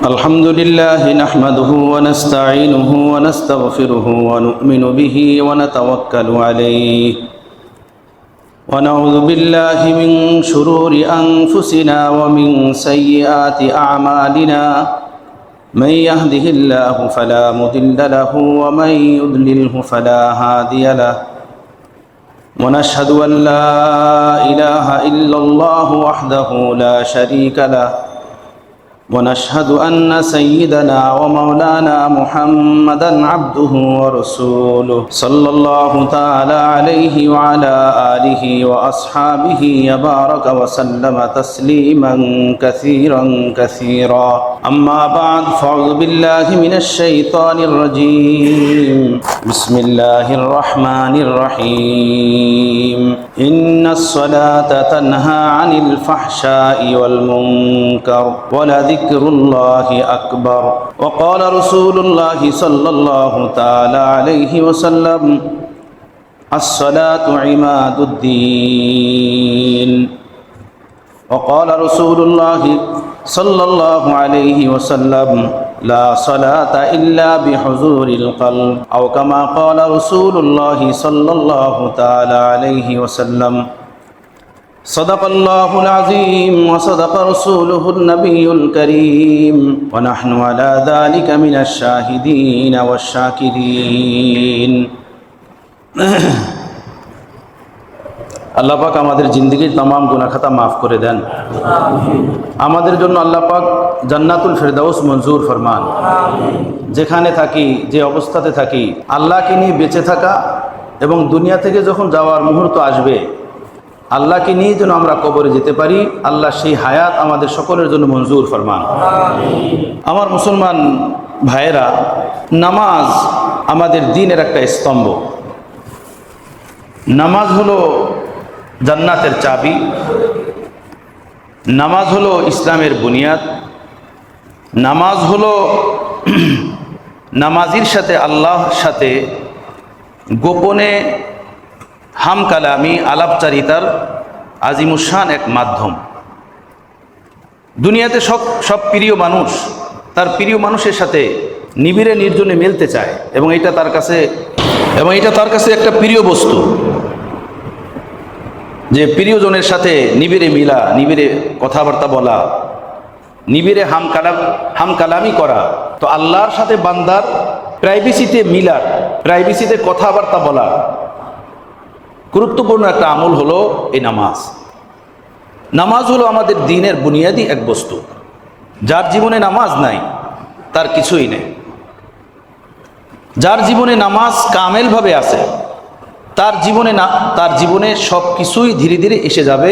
الحمد لله نحمده ونستعينه ونستغفره ونؤمن به ونتوكل عليه ونعوذ بالله من شرور أنفسنا ومن سيئات أعمالنا من يهده الله فلا مضل له ومن يضلله فلا هادي له ونشهد أن لا إله إلا الله وحده لا شريك له ونشهد أن سيدنا ومولانا محمدا عبده ورسوله صلى الله تعالى عليه وعلى آله وأصحابه وبارك وسلم تسليما كثيرا كثيرا أما بعد فأعوذ بالله من الشيطان الرجيم بسم الله الرحمن الرحيم إن الصلاة تنهى عن الفحشاء والمنكر ولذكر الله أكبر وقال رسول الله صلى الله تعالى عليه وسلم الصلاة عماد الدين وقال رسول الله صلى الله عليه وسلم لا صلاة إلا بحضور القلب أو كما قال رسول الله صلى الله تعالى عليه وسلم صدق الله العظيم وصدق رسوله النبي الكريم ونحن على ذلك من الشاهدين والشاكرين আল্লাহ পাক আমাদের জিন্দেগীর तमाम গুনাহ খাতা মাফ করে দেন। আমাদের জন্য আল্লাহ পাক জান্নাতুল ফেরদাউস মঞ্জুর ফরমান। যেখানে থাকি, যে অবস্থাতে থাকি, আল্লাহকে নিয়ে বেঁচে থাকা এবং দুনিয়া থেকে যখন যাওয়ার মুহূর্ত আসবে আল্লাহকে নিয়ে যেন আমরা কবরে যেতে পারি, আল্লাহ সেই হায়াত আমাদের সকলের জন্য মঞ্জুর ফরমান। আমার মুসলমান ভাইয়েরা, নামাজ আমাদের দ্বীনের একটা স্তম্ভ। নামাজ হলো জান্নাতের চাবি, নামাজ হলো ইসলামের বুনিয়াদ, নামাজ হলো নামাজির সাথে আল্লাহর সাথে গোপনে হাম কালামি আলাপচারিতার আজিমুসান এক মাধ্যম। দুনিয়াতে সব প্রিয় মানুষ তার প্রিয় মানুষের সাথে নিবিড়ে নির্জনে মিলতে চায় এবং এটা তার কাছে একটা প্রিয় বস্তু, যে প্রিয়জনের সাথে নিবিড়ে মিলা, নিবিড়ে কথাবার্তা বলা, নিবিড়ে হাম কালামি করা। তো আল্লাহর সাথে বান্দার প্রাইভেসিতে মিলার, প্রাইভেসিতে কথাবার্তা বলার গুরুত্বপূর্ণ একটা আমল হলো এই নামাজ। নামাজ হলো আমাদের দ্বীনের বুনিয়াদি এক বস্তু। যার জীবনে নামাজ নাই তার কিছুই নেই। যার জীবনে নামাজ কামেলভাবে আছে তার জীবনে সব কিছুই ধীরে ধীরে এসে যাবে।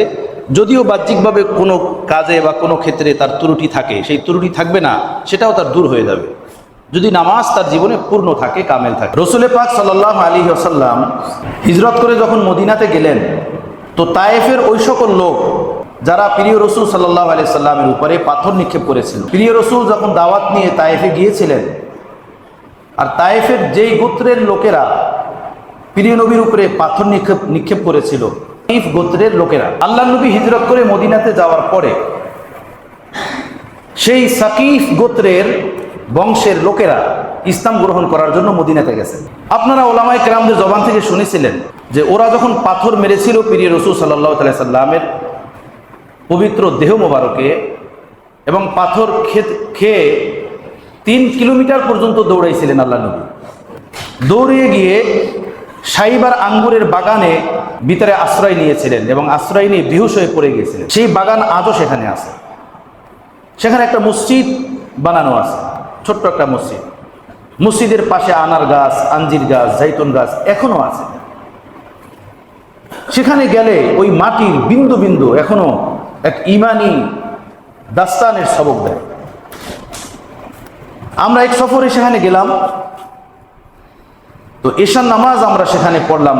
যদিও বাহ্যিকভাবে কোনো কাজে বা কোনো ক্ষেত্রে তার ত্রুটি থাকে, সেই ত্রুটি থাকবে না, সেটাও তার দূর হয়ে যাবে যদি নামাজ তার জীবনে পূর্ণ থাকে, কামেল থাকে। রসুল পাক সাল্লাল্লাহু আলাইহি ওয়াসাল্লাম হিজরত করে যখন মদিনাতে গেলেন, তো তায়েফের ওই সকল লোক যারা প্রিয় রসুল সাল্লাল্লাহু আলাইহি সাল্লামের উপরে পাথর নিক্ষেপ করেছিল, প্রিয় রসুল যখন দাওয়াত নিয়ে তায়েফে গিয়েছিলেন, আর তায়েফের যেই গোত্রের লোকেরা প্রিয় নবীর উপরে পাথর নিক্ষেপ করেছিল, সাকিফ গোত্রের লোকেরা, আল্লাহ নবী হিজরত করে মদিনাতে যাওয়ার পরে সেই সাকিফ গোত্রের বংশের লোকেরা ইসলাম গ্রহণ করার জন্য মদিনাতে গেছেন। আপনারা ওলামায়ে কেরামদের জবান থেকে শুনেছিলেন যে ওরা যখন পাথর মেরেছিল প্রিয় রাসূল সাল্লাল্লাহু আলাইহি সাল্লামের পবিত্র দেহ মোবারকে, এবং পাথর খেয়ে 3 কিলোমিটার পর্যন্ত দৌড়াইছিলেন আল্লাহ নবী। দৌড়িয়ে গিয়ে সাইবার আঙ্গুরের বাগানে ভিতরে আশ্রয় নিয়েছিলেন এবং আশ্রয় নিয়ে বেহুশ হয়ে পড়ে গিয়েছিলেন। সেই বাগান আজও সেখানে আছে। সেখানে একটা মসজিদ বানানো আছে, ছোট্ট একটা মসজিদ। মসজিদের পাশে আনার গাছ, আঞ্জির গাছ, জাইতুন গাছ এখনো আছে। সেখানে গেলে ওই মাটির বিন্দু বিন্দু এখনো এক ইমানি দাস্তানের সবক দেয়। আমরা এক সফরে সেখানে গেলাম, তো এশার নামাজ আমরা সেখানে পড়লাম।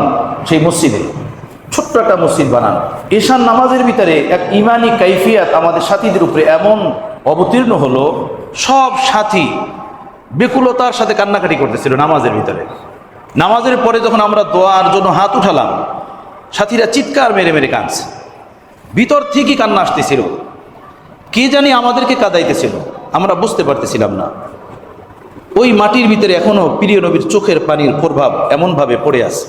সেই মসজিদে ছোট্ট একটা মসজিদ বানানো। এশার নামাজের ভিতরে এক ইমানি কাইফিয়াত আমাদের সাথীদের উপরে এমন অবতীর্ণ হলো, সব সাথী বেকুলতার সাথে কান্নাকাটি করতেছিল নামাজের ভিতরে। নামাজের পরে যখন আমরা দোয়ার জন্য হাত উঠালাম, সাথীরা চিৎকার মেরে মেরে কাঁদছে, ভিতর থেকেই কান্না আসতেছিল। কে জানি আমাদেরকে কাঁদাইতেছিল। আমরা বুঝতে পারতেছিলাম না। ওই মাটির ভিতরে এখনো প্রিয় নবীর চোখের পানির প্রভাব এমনভাবে পড়ে আছে।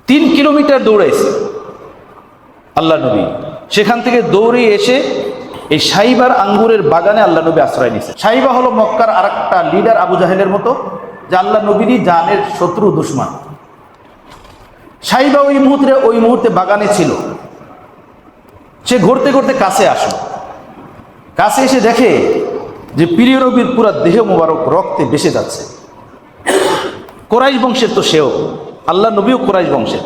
3 কিলোমিটার দৌড়াইছে আল্লাহ নবী। সেখান থেকে দৌড়ে এসে এই সাইবার আঙ্গুরের বাগানে আল্লাহ নবী আশ্রয় নিয়েছে। সাইবা হলো মক্কার আরেকটা লিডার আবু জাহেলের মতো, যে আল্লাহ নবীরই জানের শত্রু দুশমান। সাইবা ওই মুহূর্তে বাগানে ছিল। সে ঘুরতে ঘুরতে কাছে আসলো। কাছে এসে দেখে যে প্রিয় নবীর পুরা দেহ মোবারক রক্তে ভেসে যাচ্ছে। কোরাইশ বংশের তো সেও, আল্লাহ নবীও কোরাইশ বংশের।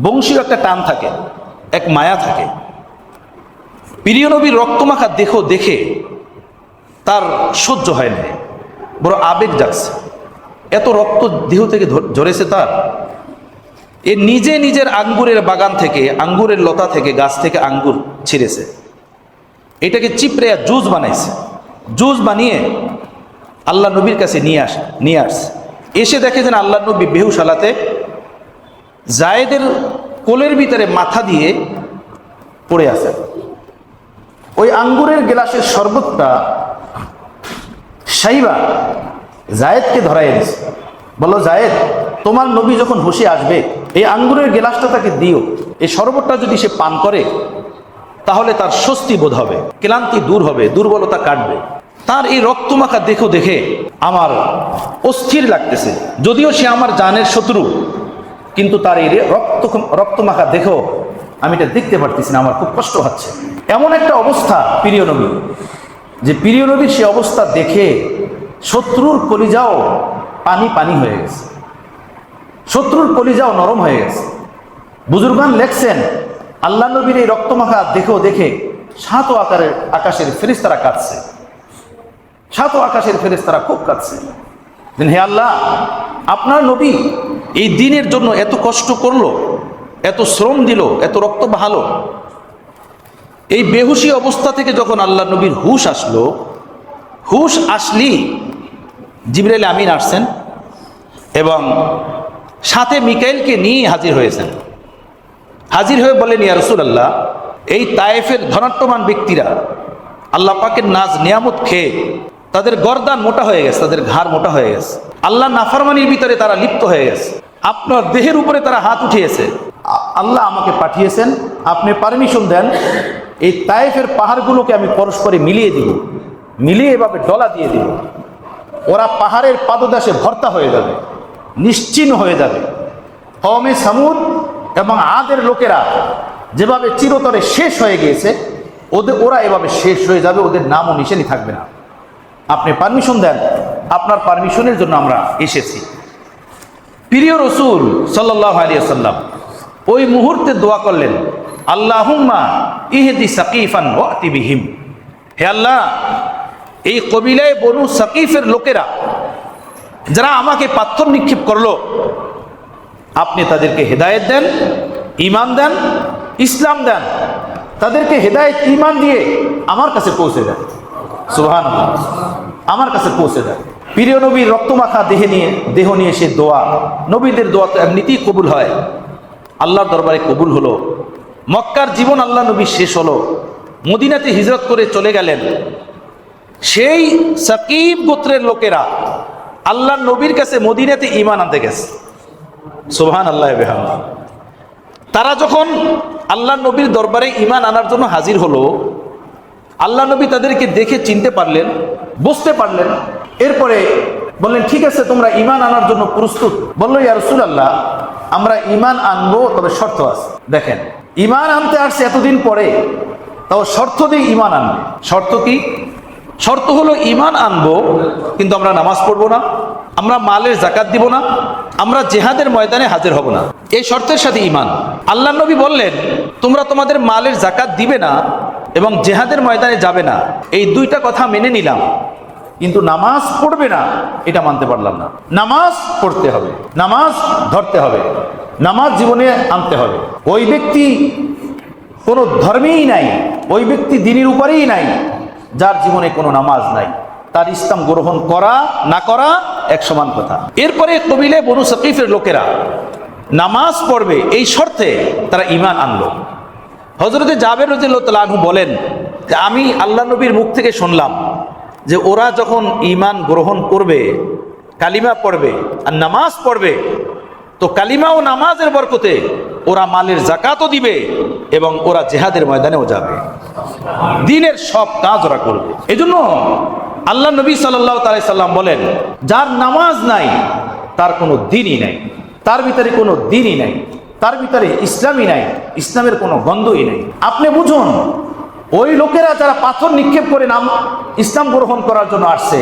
বংশীয় একটা টান থাকে, এক মায়া থাকে। প্রিয় নবীর রক্তমাখা দেহ দেখে তার সহ্য হয় না, বড় আবেগ জাগছে। এত রক্ত দেহ থেকে ঝরেছে তার। এ নিজে নিজের আঙ্গুরের বাগান থেকে, আঙ্গুরের লতা থেকে, গাছ থেকে আঙ্গুর ছিঁড়েছে, এটাকে চিপড়ে জুস বানাইছে। জুস বানিয়ে আল্লাহ নবীর কাছে নিয়ে আসছে। এসে দেখে যেন আল্লাহ নবী বেহুশ হালাতে জায়েদের কোলের ভিতরে মাথা দিয়ে পড়ে আছে। ওই আঙ্গুরের গ্লাসের শরবতটা সাইবা জায়েদকে ধরাই দিছে। বলো, জায়েদ, তোমার নবী যখন হুশে আসবে এই আঙ্গুরের গ্লাসটা তাকে দিও। এই শরবতটা যদি সে পান করে তাহলে তার স্বস্তি বোধ হবে, ক্লান্তি দূর হবে, দুর্বলতা কাটবে। তার এই রক্তমাখা দেখে আমার অস্থির লাগতেছে। যদিও সে আমার জানের শত্রু, কিন্তু তার এই রক্তমাখা দেখেও আমি এটা দেখতে পারতেছি না, আমার খুব কষ্ট হচ্ছে। এমন একটা অবস্থা প্রিয় নবী, যে প্রিয় নবীর সে অবস্থা দেখে শত্রুর কলিজাও পানি হয়ে গেছে, শত্রুর কলিজাও নরম হয়ে গেছে। বুজুর্গান লেখছেন, আল্লাহ নবীর এই রক্তমাখা দেখে 7 আকাশের ফেরেশতারা কাঁদছে। 7 আকাশের ফেরেশতারা খুব কাঁদছে। হে আল্লাহ, আপনার নবী এই দিনের জন্য এত কষ্ট করলো, এত শ্রম দিল, এত রক্ত বহালো। এই বেহুশি অবস্থা থেকে যখন আল্লাহ নবীর হুশ আসলো, হুশ আসলি জিবরাইল আমিন আসছেন এবং সাথে মিকাইলকে নিয়ে হাজির হয়েছেন। হাজির হয়ে বলেন, ইয়া রাসূলুল্লাহ, এই তায়েফের ধনাট্যমান ব্যক্তিরা আল্লাহ পাকের নাজ নিয়ামত খেয়ে তাদের গর্দান মোটা হয়ে গেছে, তাদের ঘাড় মোটা হয়ে গেছে, আল্লাহ নাফরমানির ভিতরে তারা লিপ্ত হয়ে গেছে, আপনার দেহের উপরে তারা হাত উঠিয়েছে। আল্লাহ আমাকে পাঠিয়েছেন, আপনি পারমিশন দেন এই তায়েফের পাহাড়গুলোকে আমি পরস্পরে মিলিয়ে দিব, মিলিয়ে এভাবে ডলা দিয়ে দিব। ওরা পাহাড়ের পাদদেশে ভর্তা হয়ে যাবে, নিশ্চিহ্ন হয়ে যাবে। কওমে সামুদ এবং আদের লোকেরা যেভাবে চিরতরে শেষ হয়ে গিয়েছে, ওরা এভাবে শেষ হয়ে যাবে, ওদের নামও নিশানি থাকবে না। আপনি পারমিশন দেন, আপনার পারমিশনের জন্য আমরা এসেছি। প্রিয় রাসূল সাল্লাল্লাহু আলাইহি ওয়াসাল্লাম ওই মুহূর্তে দোয়া করলেন, আল্লাহুম্মা ইহদি সাকিফান ওয়াতি বিহিম। হে আল্লাহ, এই কবিলায় বনু সাকিফের লোকেরা যারা আমাকে পাথর নিক্ষেপ করলো, আপনি তাদেরকে হেদায়েত দেন, ঈমান দেন, ইসলাম দেন, তাদেরকে হেদায়েত ঈমান দিয়ে আমার কাছে পৌঁছে দেন। সুবহানাল্লাহ, আমার কাছে পৌঁছে দেন। প্রিয় নবীর রক্তমাখা দেহ নিয়ে সে দোয়া, নবীদের দোয়া তো এমনিতেই কবুল হয়, আল্লাহর দরবারে কবুল হলো। মক্কার জীবন আল্লাহ নবী শেষ হলো, মদিনাতে হিজরত করে চলে গেলেন। সেই সাকিব গোত্রের লোকেরা আল্লাহ নবীর কাছে মদিনাতে ঈমান আনতে গেছে। সুবহানাল্লাহ বিহামদিহি। তারা যখন আল্লাহ নবীর দরবারে ঈমান আনার জন্য হাজির হলো, আল্লাহ নবী তাদেরকে দেখে চিনতে পারলেন, বুঝতে পারলেন। এরপরে বললেন, ঠিক আছে, তোমরা ঈমান আনার জন্য প্রস্তুত? বলল, ইয়া রাসূলুল্লাহ, আমরা ঈমান আনবো, তবে শর্ত আছে। দেখেন, ঈমান আনতে আসছে এতদিন পরে, তাও শর্ত দিয়ে ঈমান আনবে। শর্ত কি? শর্ত হলো ঈমান আনবো, কিন্তু আমরা নামাজ পড়বো না, আমরা মালের যাকাত দিব না, আমরা জিহাদের ময়দানে হাজির হব না। এই শর্তের সাথে ঈমান। আল্লাহ নবী বললেন, তোমরা তোমাদের মালের যাকাত দিবে না এবং জিহাদের ময়দানে যাবে না, এই দুইটা কথা মেনে নিলাম, কিন্তু নামাজ পড়বে না এটা মানতে পারলাম না। নামাজ পড়তে হবে, নামাজ ধরতে হবে, নামাজ জীবনে আনতে হবে। ওই ব্যক্তি কোনো ধর্মেই নাই, ওই ব্যক্তি দ্বীনের উপরেই নাই যার জীবনে কোনো নামাজ নাই। তার ইসলাম গ্রহণ করা না করা এক সমান কথা। এরপরে কবিলে বনু সাকিফের লোকেরা নামাজ পড়বে এই শর্তে তারা ঈমান আনলো। হযরতে জাবের রাদিয়াল্লাহু তাআলা আনহু বলেন, যে আমি আল্লাহ নবীর মুখ থেকে শুনলাম যে ওরা যখন ঈমান গ্রহণ করবে, কালিমা পড়বে আর নামাজ পড়বে, তো কালিমা ও নামাজের বরকতে ওরা মালের যাকাতও দিবে এবং ওরা জিহাদের ময়দানেও যাবে, দ্বীনের সব কাজ ওরা করবে। এজন্য আল্লাহ নবী সাল্লাল্লাহু আলাইহি সাল্লাম বলেন, যার নামাজ নাই তার কোনো দ্বীনই নাই, তার ভিতরে কোনো দ্বীনই নাই, তার ভিতরে ইসলামই নাই, ইসলামের কোনো গন্ধই নাই। আপনি বুঝুন, ওই লোকেরা যারা পাথর নিক্ষেপ করে ইসলাম গ্রহণ করার জন্য আসছে,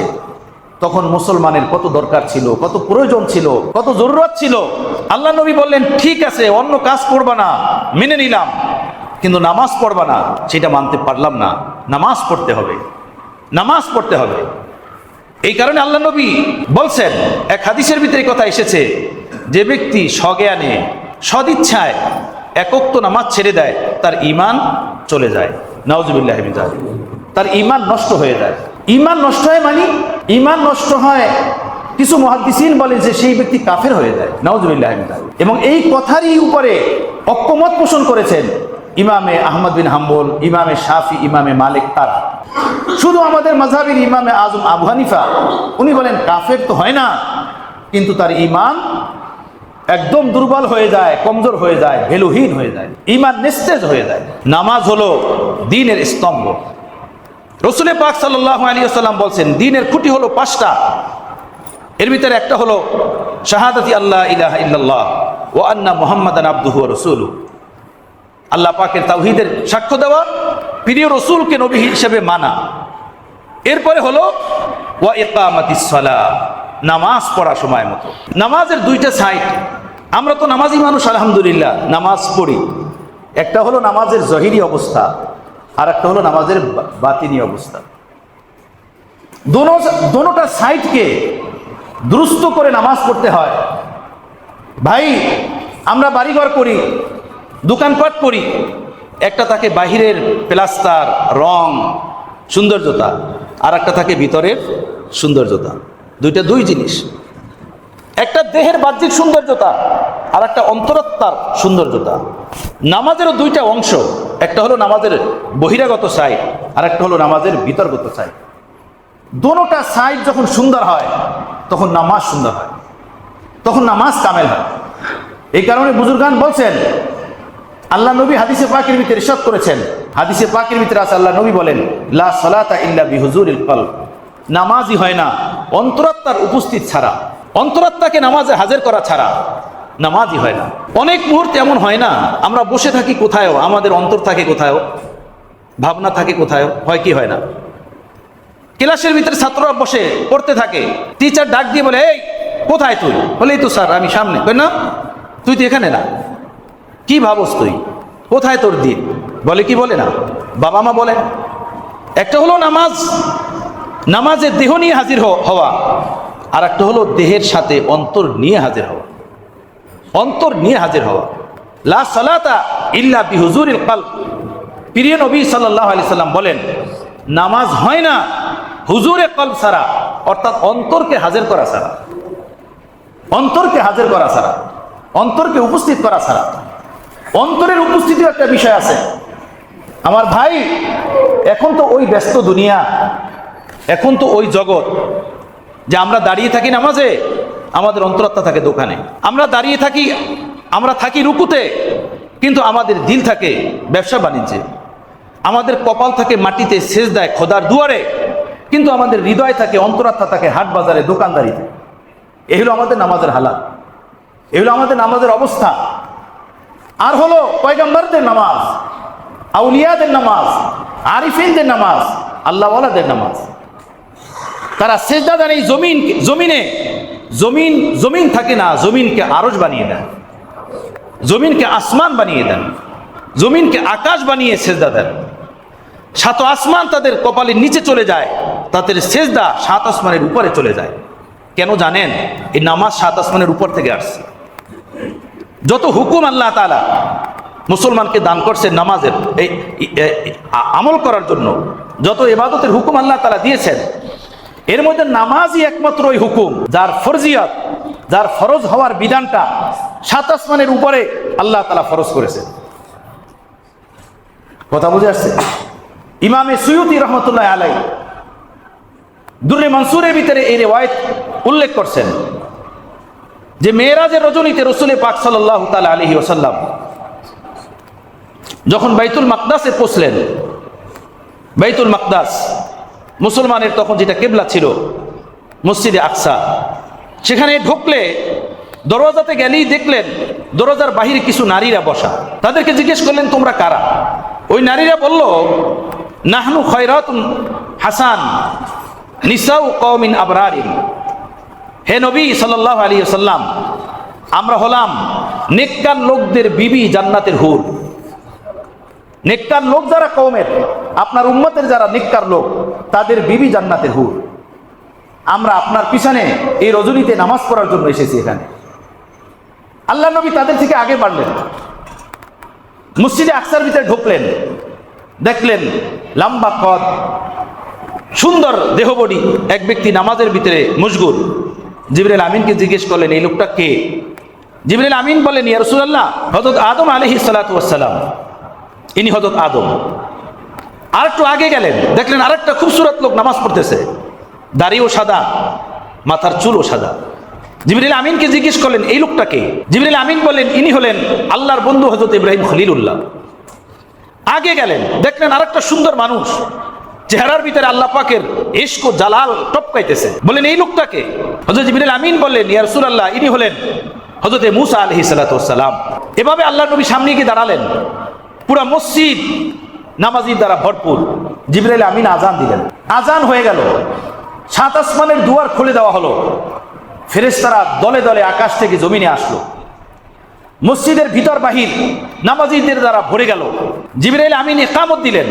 তখন মুসলমানের কত দরকার ছিল, কত প্রয়োজন ছিল, কত জরুরত ছিল। আল্লাহ নবী বললেন, ঠিক আছে অন্য কাজ করবা না, মেনে নিলাম, কিন্তু নামাজ পড়বা না, সেটা মানতে পারলাম না। নামাজ পড়তে হবে, নামাজ পড়তে হবে। এই কারণে আল্লাহ নবী বলছেন, এক হাদিসের ভিতরে কথা এসেছে, যে ব্যক্তি স্বজ্ঞানে সদিচ্ছায় এক ওয়াক্ত নামাজ ছেড়ে দেয়, তার ঈমান চলে যায়, নাউজুবিল্লাহি মিন যালিক, তার ঈমান নষ্ট হয়ে যায়। ঈমান নষ্ট হয় মানে ঈমান নষ্ট হয়, কিছু মুহাদ্দিসিন বলেন যে সেই ব্যক্তি কাফের হয়ে যায়, নাউজুবিল্লাহি মিন যালিক। এবং এই কথারই উপরে ঐক্যমত পোষণ করেছেন ইমামে আহমদ বিন হাম্বল, ইমামে শাফি, ইমামে মালিক। তারা শুধু আমাদের মাযহাবের ইমামে আজম আবু হানিফা, উনি বলেন কাফের তো হয় না, কিন্তু তার ঈমান একদম দুর্বল হয়ে যায়, কমজোর হয়ে যায়, ভ্যালুহীন হয়ে যায়, ঈমান নিস্তেজ হয়ে যায়। নামাজ হলো দ্বীনের স্তম্ভ। রাসূল পাক সাল্লাল্লাহু আলাইহি ওয়াসাল্লাম বলছেন, দ্বীনের খুঁটি হলো 5টা। এর ভিতরে একটা হলো শাহাদাতি আল্লাহ ইলাহা ইল্লাল্লাহ ওয়া আন্না মুহাম্মাদান আবদুহু ওয়া রাসূলুহু, আল্লাহ পাকের তাওহীদের সাক্ষ্য দেওয়া, প্রিয় রসুলকে নবী হিসেবে মানা। এরপরে হলো ওয়া ইকামাতিস সালাহ, নামাজ পড়া সময় মতো। নামাজের 2টা সাইড। আমরা তো নামাজি মানুষ, আলহামদুলিল্লাহ, নামাজ পড়ি। একটা হলো নামাজের জহিরি অবস্থা, আর একটা হলো নামাজের বাতিনি অবস্থা। দোনোটা সাইডকে দুরুস্ত করে নামাজ পড়তে হয়। ভাই, আমরা বাড়িঘর করি, দোকানপাট করি, একটা থাকে বাহিরের প্লাস্টার, রং, সৌন্দর্যতা, আর একটা থাকে ভিতরের সৌন্দর্যতা। দুই জিনিস, একটা দেহের বাহ্যিক সৌন্দর্যতা আর একটা অন্তরাত্মার সৌন্দর্যতা। নামাজেরও 2টা অংশ, একটা হলো নামাজের বহিরাগত সাইড, আর একটা হলো নামাজের ভিতরগত সাইড। দোনোটা সাইড যখন সুন্দর হয়, তখন নামাজ সুন্দর হয়, তখন নামাজ কামেল হয়। এই কারণে বুজুর্গান বলছেন, আল্লাহ নবী হাদিসে পাকের ভিতরে ইরশাদ করেছেন, হাদিসে পাকের ভিতরে আছে, আল্লাহ নবী বলেন, লা সালাতা ইল্লা বিহুজুরিল কলব, নামাজই হয় না অন্তরাত্মার উপস্থিত ছাড়া, অন্তরাত্মাকে নামাজে হাজির করা ছাড়া নামাজই হয় না। অনেক মুহূর্তে এমন হয় না, আমরা বসে থাকি কোথায়ও, আমাদের অন্তর থাকে কোথায়ও, ভাবনা থাকে কোথায়ও, হয় কি হয় না? ক্লাসের ভিতরে ছাত্ররা বসে পড়তে থাকে, টিচার ডাক দিয়ে বলে, এই কোথায় তুই? বলে, এই তো স্যার আমি সামনে। কই না, তুই তো এখানে না, কি ভাবস তুই, কোথায় তোর দিন? বলে কি বলে না? বাবা মা বলে। একটা হলো নামাজ, নামাজের দেহ নিয়ে হাজির হওয়া, আর একটা হলো দেহের সাথে অন্তর নিয়ে হাজির হওয়া, অন্তর নিয়ে হাজির হওয়া। লা সালাতা ইল্লা বিহুজুরিল কলব, প্রিয় নবী সাল্লাল্লাহু আলাইহি সাল্লাম বলেন, নামাজ হয় না হুজুরে কলব ছাড়া, অর্থাৎ অন্তরকে হাজির করা ছাড়া, অন্তরকে হাজির করা ছাড়া, অন্তরকে উপস্থিত করা ছাড়া। অন্তরের উপস্থিতির একটা বিষয় আছে আমার ভাই। এখন তো ওই ব্যস্ত দুনিয়া, এখন তো ওই জগৎ, যে আমরা দাঁড়িয়ে থাকি নামাজে, আমাদের অন্তরাত্মা থাকে দোকানে। আমরা দাঁড়িয়ে থাকি, আমরা থাকি রুকুতে, কিন্তু আমাদের দিল থাকে ব্যবসা বাণিজ্যে। আমাদের কপাল থাকে মাটিতে সেজদায় খোদার দুয়ারে, কিন্তু আমাদের হৃদয় থাকে, অন্তরাত্মা থাকে হাট বাজারে, দোকানদারিতে। এই হলো আমাদের নামাজের হালাত, এই হলো আমাদের নামাজের অবস্থা। আর হলো পয়গম্বরদের নামাজ, আউলিয়াদের নামাজ, আরিফিনদের নামাজ, আল্লাহওয়ালাদের নামাজ। তারা সেজদাদার এই জমিনে জমিন থাকে না, জমিনকে আরশ বানিয়ে দেন, জমিনকে আসমান বানিয়ে দেন, জমিনকে আকাশ বানিয়ে সেজদা দেন। 7 আসমান তাদের কপালের নিচে চলে যায়, তাদের সেজদা 7 আসমানের উপরে চলে যায়। কেন জানেন? এই নামাজ 7 আসমানের উপর থেকে আসছে। যত হুকুম আল্লাহ তাআলা মুসলমানকে দান করছে নামাজের এই আমল করার জন্য, যত ইবাদতের হুকুম আল্লাহ তাআলা দিয়েছেন, এর মধ্যে নামাজই একমাত্র ওই হুকুম যার ফরজিয়ত, যার ফরজ হওয়ার বিধানটা 7 আসমানের উপরে আল্লাহ তাআলা ফরজ করেছেন। কথা বুঝে আসছে? ইমামে সুয়ুতি রহমতুল্লাহ আলাইহি দুররে মনসুরের ভিতরে এই রিওয়ায়াত উল্লেখ করছেন যে মেরাজের রজনীতে রাসূল পাক সাল্লাল্লাহু তাআলা আলাইহি ওয়াসাল্লাম যখন বাইতুল মাকদাসে পৌঁছলেন, বাইতুল মাকদাস মুসলমানের তখন যেটা কিবলা ছিল, মসজিদে আকসা, সেখানে ঢুকলে দরওয়াজাতে গেলেই দেখলেন দরওয়াজার বাহিরে কিছু নারীরা বসা। তাদেরকে জিজ্ঞেস করলেন, তোমরা কারা? ওই নারীরা বলল, নাহনু খয়রাতুন হাসান নিসাউ কওমিন আবরারিন। হে নবী সাল্লাল্লাহু আলাইহি ওয়াসাল্লাম, আমরা হলাম নেককার লোকদের বিবি, জান্নাতের হুর। নেককার লোক যারা কওমের, আপনার উম্মতের যারা নেককার লোক, তাদের বিবি জান্নাতের হুর। আমরা আপনার পিছনে এই রজনীতে নামাজ পড়ার জন্য এসেছি এখানে। আল্লাহ নবী তাদের থেকে আগে বাড়লেন, মসজিদে আকসার ভিতরে ঢুকলেন, দেখলেন লম্বা কদ, সুন্দর দেহবডি এক ব্যক্তি নামাজের ভিতরে মশগুল। জিবরাইল আমিনকে জিজ্ঞেস করলেন, এই লোকটা কে? জিবরাইল আমিন বলেন, ইয়া রাসূলুল্লাহ, হযরত আদম আলাইহিস সালাতু ওয়াস সালাম, ইনি হযরত আদম। আর একটু আগে গেলেন, দেখলেন আরেকটা খুবসুরত লোক নামাজ পড়তেছে, দাড়িও সাদা, মাথার চুলও সাদা। জিবরাইল আমিনকে জিজ্ঞেস করলেন, এই লোকটা কে? জিবরাইল আমিন বলেন, ইনি হলেন আল্লাহর বন্ধু হযরত ইব্রাহিম খলিলুল্লাহ। আগে গেলেন, দেখলেন আরেকটা সুন্দর মানুষ, চেহারার ভিতরে আল্লাহ পাকের ইশক ও জালাল টপকাইতেছে। বলেন, এই লোকটাকে? হযরত জিবরাইল আমিন বললেন, ইয়া রাসূলুল্লাহ, ইনি হলেন হযরত মূসা আলাইহিস সালাতু ওয়াস সালাম। এভাবে আল্লাহ নবী সামনে গিয়ে দাঁড়ালেন, পুরা মসজিদ নামাজির দ্বারা ভরপুর। জিবরাইল আমিন আজান দিলেন, আজান হয়ে গেল, সাত আসমানের দুয়ার খুলে দেওয়া হলো, ফেরেশতারা দলে দলে আকাশ থেকে জমিনে আসলো, মসজিদের ভিতর বাহির নামাজিদের দ্বারা ভরে গেল। জিবরাইল আমিন ইকামত দিলেন,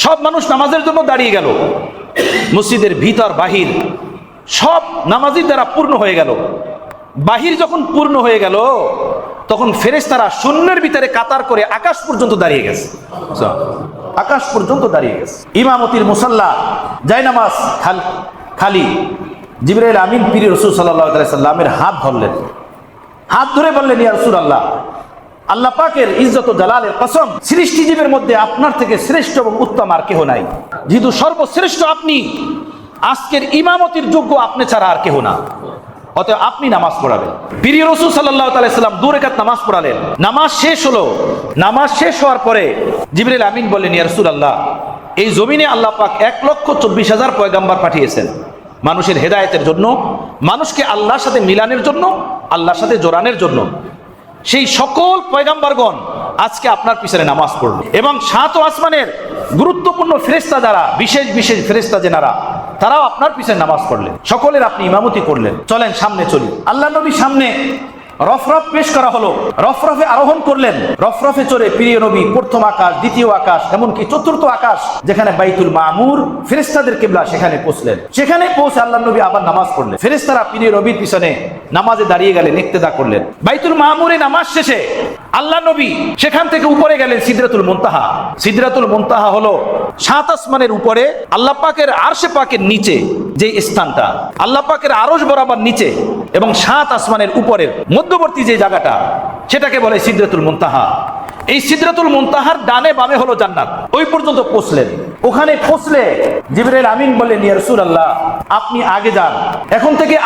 সব মানুষ নামাজের জন্য দাঁড়িয়ে গেল, মসজিদের ভিতর বাহির সব নামাজির দ্বারা পূর্ণ হয়ে গেল। বাহির যখন পূর্ণ হয়ে গেল, তখন ফেরেশতারা শূন্যের ভিতরে কাতার করে আকাশ পর্যন্ত দাঁড়িয়ে গেছে, আকাশ পর্যন্ত দাঁড়িয়ে গেছে। ইমামতির মুসাল্লা, জায়নামাজ খালি। জিবরাইল আমিন পীর রাসূল সাল্লাল্লাহু আলাইহি সাল্লামের হাত ধরলেন, হাত ধরে বললেন, ইয়া রাসূলুল্লাহ, আল্লাহ পাকের ইজ্জত ও জালালের কসম, সৃষ্টিজীবের মধ্যে আপনার থেকে শ্রেষ্ঠ এবং উত্তম আর কেহ নাই। যেহেতু সর্বশ্রেষ্ঠ আপনি, আজকের ইমামতির যোগ্য আপনি ছাড়া আর কেহ না, অতএব আপনি নামাজ পড়াবেন। প্রিয় রাসূল সাল্লাল্লাহু আলাইহি সাল্লাম 2 রাকাত নামাজ পড়ালেন। নামাজ শেষ হলো, নামাজ শেষ হওয়ার পরে জিবরাইল আমিন বললেন, ইয়া রাসূলুল্লাহ, এই জমিনে আল্লাহ পাক 1,24,000 পয়গাম্বর পাঠিয়েছেন মানুষের হেদায়েতের জন্য, মানুষকে আল্লাহর সাথে মিলানের জন্য, আল্লাহর সাথে জোড়ানোর জন্য। সেই সকল পয়গাম্বরগণ আজকে আপনার পিছনে নামাজ পড়ল, এবং 7 আসমানের গুরুত্বপূর্ণ ফেরেশতা যারা, বিশেষ বিশেষ ফেরেশতা যেনারা, তারাও আপনার পিছনে নামাজ পড়লেন। সকলের আপনি ইমামতি করলেন। চলেন সামনে চলি। আল্লাহ নবী সামনে রফরফ পেশ করা হলো, রফরফে আরোহণ করলেন। রফরফে চড়ে প্রিয় নবী প্রথম আকাশ, দ্বিতীয় আকাশ, এমনকি চতুর্থ আকাশ যেখানে বাইতুল মামুর ফেরেশতাদের কিবলা, সেখানে পৌঁছলেন। সেখানে পৌঁছে আল্লাহ নবী আবার নামাজ পড়লেন। ফেরেশতারা প্রিয় নবীর পিছনে নামাজে দাঁড়িয়ে গেলেন, ইক্তেদা করলেন। বাইতুল মামুরে নামাজ শেষে আল্লাহ নবী সেখান থেকে উপরে গেলেন সিদরাতুল মুনতাহা। সিদরাতুল মুনতাহা হলো 7 আসমানের উপরে আল্লাহ পাকের আরশে পাকের নিচে যে স্থানটা, আল্লাহ পাকের আরশ বরাবর নিচে এবং 7 আসমানের উপরের মধ্যবর্তী যে জায়গাটা, সেটাকে বলে সিদরাতুল মুনতাহা। এই সিদরাতুল মুনতাহার ডানে বামে হলো জান্নাত। ওই পর্যন্ত পৌঁছলেন। ওখানে পৌঁছলে জিবরাইল আমিন বললেন, ইয়া রাসূলুল্লাহ, আপনি আগে যান, এখন থেকে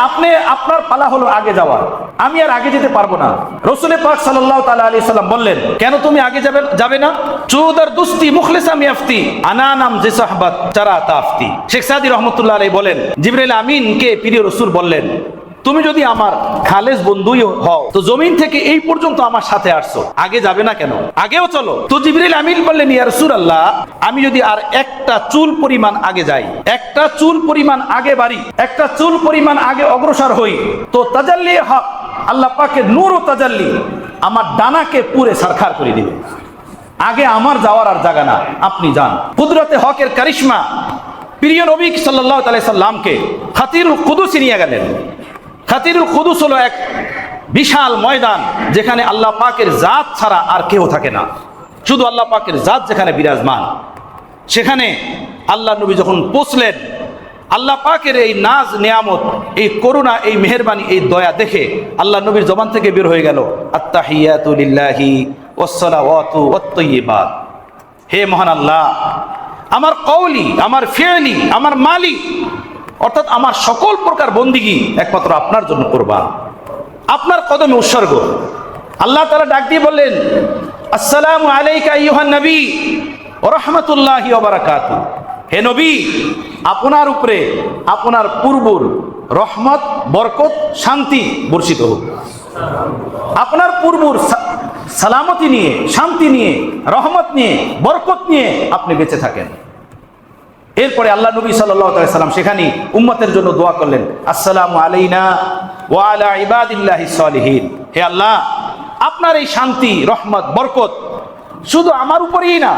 আপনার পালা হলো আগে যাওয়ার, আমি আর আগে যেতে পারবো না। রাসূল পাক সাল্লাল্লাহু তাআলা আলাইহি সাল্লাম বললেন, কেন তুমি আগে যাবে না? চৌদার দুস্তি মুখলিসা মিয়াফতি আনা নাম যে সাহাবাত চারা তাফতি। শেখ সাদি রহমতুল্লাহ আলাইহি বলেন, জিবরাইল আমিনকে প্রিয় রাসূল বললেন, তুমি যদি আমার খালেস বন্ধুই হও, তো জমিন থেকে এই পর্যন্ত আমার সাথে আসছো, আগে যাবে না কেন? আগেও চলো। তো জিবরাইল আমিন বললেন, ইয়া রাসূলুল্লাহ, আমি যদি আর একটা চুল পরিমাণ আগে যাই, একটা চুল পরিমাণ আগে বাড়ি, একটা চুল পরিমাণ আগে অগ্রসর হই, তো তাজাল্লি হক, আল্লাহ পাকের নূর ও তাজাল্লি আমার ডানাকে পুরে সারখার করে দিবে। আগে আমার যাওয়ার আর জায়গা না, আপনি যান। কুদরতে হকের কারিশমা প্রিয় নবী সাল্লাল্লাহু আলাইহি সাল্লামকে খাতিরুল কুদুসে নিয়ে গেলেন। খাতিরুল কুদুস হলো এক বিশাল ময়দান, যেখানে আল্লাহ পাকের জাত ছাড়া আর কেউ থাকে না, শুধু আল্লাহ পাকের জাত যেখানে বিরাজমান। সেখানে আল্লাহ নবী যখন পৌঁছলেন, আল্লাহ পাকের এই নাজ নিয়ামত, এই করুণা, এই মেহেরবানি, এই দয়া দেখে আল্লাহ নবীর জবান থেকে বের হয়ে গেল, আত্তাহিয়াতু লিল্লাহি ওয়াসসালাওয়াতু ওয়াত-তাইয়্যিবাত। হে মহান আল্লাহ, আমার কওলি, আমার ফি'লি, আমার মালি, অর্থাৎ আমার সকল প্রকার বন্দিগি একমাত্র আপনার জন্য কুরবান, আপনার কদমে উৎসর্গ। আল্লাহ তাআলা ডাক দিয়ে বললেন, আসসালামু আলাইকা আইয়ুহান নবী ওয়া রাহমাতুল্লাহি ওয়া বারাকাতুহু। হে নবী, আপনার উপরে আপনার পূর্বর রহমত, বরকত, শান্তি বর্ষিত হোক। আপনার পূর্বর সালামতি নিয়ে, শান্তি নিয়ে, রহমত নিয়ে, বরকত নিয়ে আপনি বেঁচে থাকেন। এরপরে আল্লাহ নবী সাল্লাল্লাহু আলাইহি সাল্লাম সেখানে উম্মতের জন্য দোয়া করলেন, আসসালামু আলাইনা ওয়া আলা ইবাদিল্লাহিস সালিহিন। হে আল্লাহ, আপনার এই শান্তি, রহমত, বরকত শুধু আমার উপরেই না,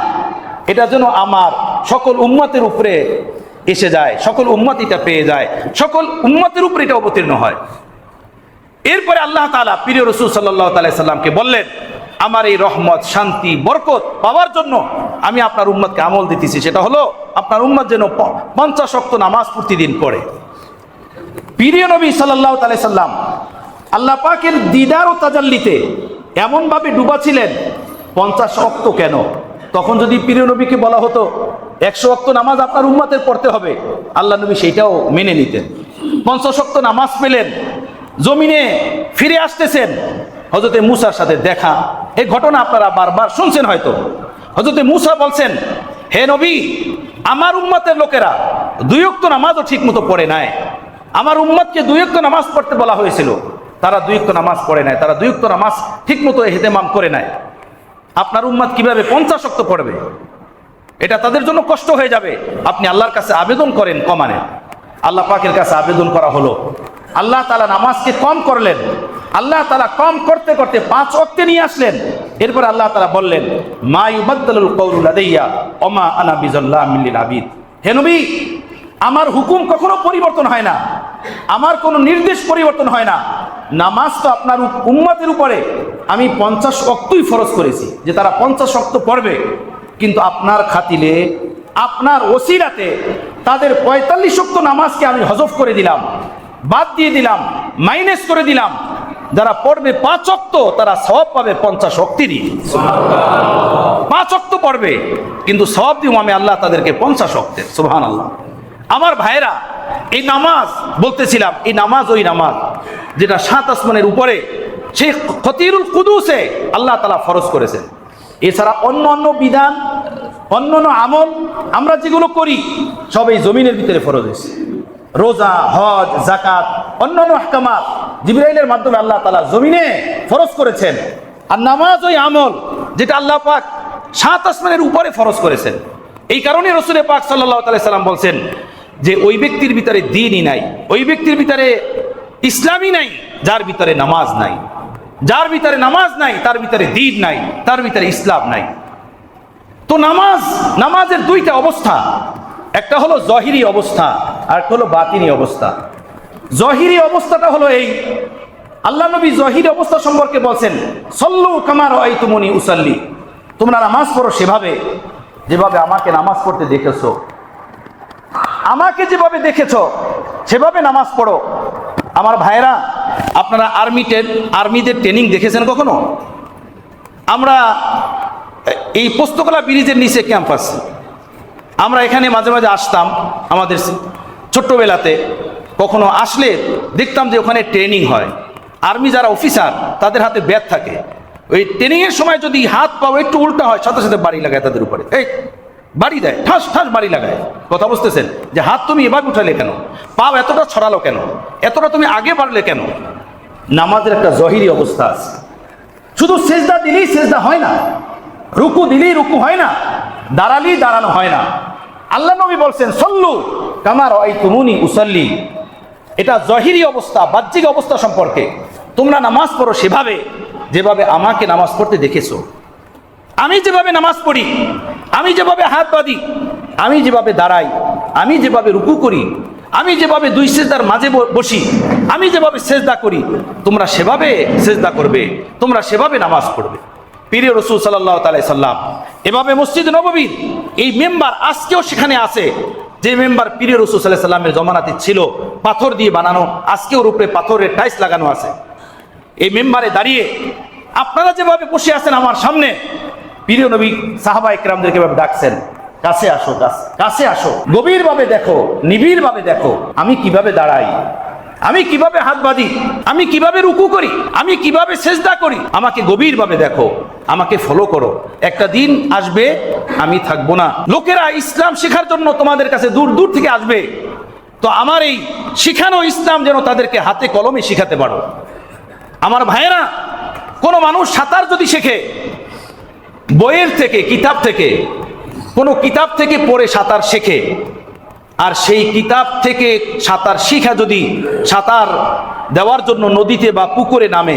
এটা যেন আমার সকল উম্মতের উপরে এসে যায়, সকল উম্মত এটা পেয়ে যায়, সকল উম্মতের উপরে এটা অবতীর্ণ হয়। এরপরে আল্লাহ তাআলা প্রিয় রাসূল সাল্লাল্লাহু আলাইহি সাল্লামকে বললেন, আমার এই রহমত, শান্তি, বরকত পাওয়ার জন্য আমি আপনার উম্মতকে আমল দিতেছি, সেটা হলো আপনার উম্মত যেন 50 ওয়াক্ত নামাজ প্রতিদিন পড়ে। প্রিয় নবী সাল্লাল্লাহু আলাইহি সাল্লাম আল্লাহ পাকের দিদার ও তাজাল্লিতে এমনভাবে ডুবা ছিলেন, 50 ওয়াক্ত কেন, তখন যদি প্রিয় নবীকে বলা হতো 100 ওয়াক্ত নামাজ আপনার উম্মতের পড়তে হবে, আল্লাহ নবী সেইটাও মেনে নিতেন। 50 ওয়াক্ত নামাজ পেলেন, জমিনে ফিরে আসতেছেন, হযরতে মূসার সাথে দেখা, এই ঘটনা আপনারা বারবার শুনছেন হয়তো। হযরতে মূসা বলছেন, হে নবী, আমার উম্মতের লোকেরা 2 ওয়াক্ত নামাজও ঠিক মতো পড়ে নাই। আমার উম্মতকে 2 ওয়াক্ত নামাজ পড়তে বলা হয়েছিল, তারা 2 ওয়াক্ত নামাজ পড়ে নাই, তারা 2 ওয়াক্ত নামাজ ঠিক মতো ইহতেমাম করে নাই। আপনার উম্মত কিভাবে 50 ওয়াক্ত পড়বে? এটা তাদের জন্য কষ্ট হয়ে যাবে। আপনি আল্লাহর কাছে আবেদন করেন কমানে। আল্লাহ পাকের কাছে আবেদন করা হলো, আল্লাহ তাআলা নামাজকে কম করলেন। আল্লাহ তাআলা কম করতে করতে 5 ওয়াক্তে নিয়ে আসলেন। এরপর আল্লাহ তাআলা বললেন, মা ইউবাদদালুল কওলু লাদাইয়া ওয়া মা আনা বিযাল্লামিল লিল আবিদ। হে নবী, আমার হুকুম কখনো পরিবর্তন হয় না, আমার কোনো নির্দেশ পরিবর্তন হয় না। নামাজ তো আপনার উম্মতের উপরে আমি 50 ওয়াক্তই ফরজ করেছি, যে তারা 50 ওয়াক্ত পড়বে, কিন্তু আপনার খাতিলে, আপনার ওসিলাতে তাদের 45 ওয়াক্ত নামাজকে আমি হযফ করে দিলাম, বাদ দিয়ে দিলাম, মাইনাস করে দিলাম। যারা পড়বে 5 ওয়াক্ত তারা সওয়াব পাবে 50 ওয়াক্তেরই। 5 ওয়াক্ত পড়বে, কিন্তু সওয়াব দিব আমি আল্লাহ তাদেরকে 50 ওয়াক্তের। সুবহানাল্লাহ। আমার ভাইরা, এই নামাজ বলতেছিলাম, এই নামাজ ওই নামাজ যেটা 7 আসমানের উপরে সেই খতিরুল কুদুসে আল্লাহ তাআলা ফরজ করেছেন। এছাড়া অন্য বিধান, অন্য আমল আমরা যেগুলো করি সব এই জমিনের ভিতরে ফরজ হয়েছে। রোজা, হজ, যাকাত, অন্যান্য আহকামাত জিবরাইলের মাধ্যমে আল্লাহ তাআলা জমিনে ফরজ করেছেন। আর নামাজ ওই আমল যেটা আল্লাহ পাক 7 আসমানের উপরে ফরজ করেছেন। এই কারণে রাসূল পাক সাল্লাল্লাহু আলাইহি সাল্লাম বলছেন যে ওই ব্যক্তির ভিতরে দ্বীনই নাই, ওই ব্যক্তির ভিতরে ইসলামই নাই যার ভিতরে নামাজ নাই। যার ভিতরে নামাজ নাই তার ভিতরে দ্বীন নাই, তার ভিতরে ইসলাম নাই। তো নামাজের 2টা অবস্থা, একটা হলো জহিরি অবস্থা আর একটা হলো বাতিনি অবস্থা। জহিরি অবস্থাটা হলো এই, আল্লাহ নবী জহিরি অবস্থা সম্পর্কে বলছেন, সল্লু কামা রাআইতুমুনি উসাল্লি, তোমরা নামাজ পড়ো যেভাবে আমাকে নামাজ পড়তে দেখেছো। আমাকে যেভাবে দেখেছো সেভাবে নামাজ পড়ো। আমার ভাইরা, আপনারা আর্মিদের ট্রেনিং দেখেছেন কখনো? আমরা এই পোস্তকলা ব্রিজের নিচে ক্যাম্পাস, আমরা এখানে মাঝে মাঝে আসতাম আমাদের ছোট্টবেলাতে। কখনো আসলে দেখতাম যে ওখানে ট্রেনিং হয়। আর্মি যারা অফিসার তাদের হাতে ব্যাট থাকে, ওই ট্রেনিংয়ের সময় যদি হাত পাও একটু উল্টা হয় সাথে সাথে বাড়ি লাগায় তাদের উপরে, এই বাড়ি দেয়, ঠাস ঠাস বাড়ি লাগায়। কথা বুঝতেছেন? যে হাত তুমি এভাবে উঠালে কেন, পাও এতটা ছড়ালো কেন, এতটা তুমি আগে বাড়লে কেন? নামাজের একটা জহিরি অবস্থা আছে। শুধু সেজদা দিলেই সেজদা হয় না, রুকু দিলেই রুকু হয় না, দাঁড়ালেই দাঁড়ানো হয় না। আল্লাহ নবী বলছেন, সল্লু কামা রাআইতুমুনি উসাল্লি। এটা জহিরি অবস্থা, বাহ্যিক অবস্থা সম্পর্কে। তোমরা নামাজ পড়ো যেভাবে আমাকে নামাজ পড়তে দেখেছো। আমি যেভাবে নামাজ পড়ি, আমি যেভাবে হাত বাঁধি, আমি যেভাবে দাঁড়াই, আমি যেভাবে রুকু করি, আমি যেভাবে 2 সেজদার মাঝে বসি, আমি যেভাবে সেজদা করি, তোমরা সেভাবে সেজদা করবে, তোমরা সেভাবে নামাজ পড়বে। প্রিয় রাসূল সাল্লাল্লাহু আলাইহি সাল্লাম এভাবে মসজিদ নববীর এই মেম্বার আজকেও সেখানে আছে, যে মেম্বার প্রিয় রাসূল সাল্লাল্লাহু আলাইহি সাল্লামের জমানাতে ছিল, পাথর দিয়ে বানানো, আজকেও উপরে পাথরের টাইলস লাগানো আছে। এই মেম্বারে দাঁড়িয়ে আপনারা যেভাবে বসে আছেন আমার সামনে, প্রিয় নবী সাহাবা ইকরামদেরকে এভাবে ডাকছেন, কাছে আসো, কাছে আসো, গভীরভাবে দেখো, নিবিড়ভাবে দেখো আমি কিভাবে দাঁড়াই, আমি কিভাবে হাত বাঁধি, আমি কিভাবে রুকু করি, আমি কিভাবে সেজদা করি, আমাকে গভীরভাবে দেখো, আমাকে ফলো করো। একটা দিন আসবে আমি থাকবো না, লোকেরা ইসলাম শেখার জন্য তোমাদের কাছে দূর দূর থেকে আসবে, তো আমার এই শিখানো ইসলাম যেন তাদেরকে হাতে কলমে শিখাতে পারো। আমার ভাইয়েরা, কোনো মানুষ সাঁতার যদি শেখে বইয়ের থেকে, কিতাব থেকে, কোনো কিতাব থেকে পড়ে সাঁতার শেখে, আর সেই কিতাব থেকে সাঁতার শিখা যদি সাঁতার দেওয়ার জন্য নদীতে বা পুকুরে নামে,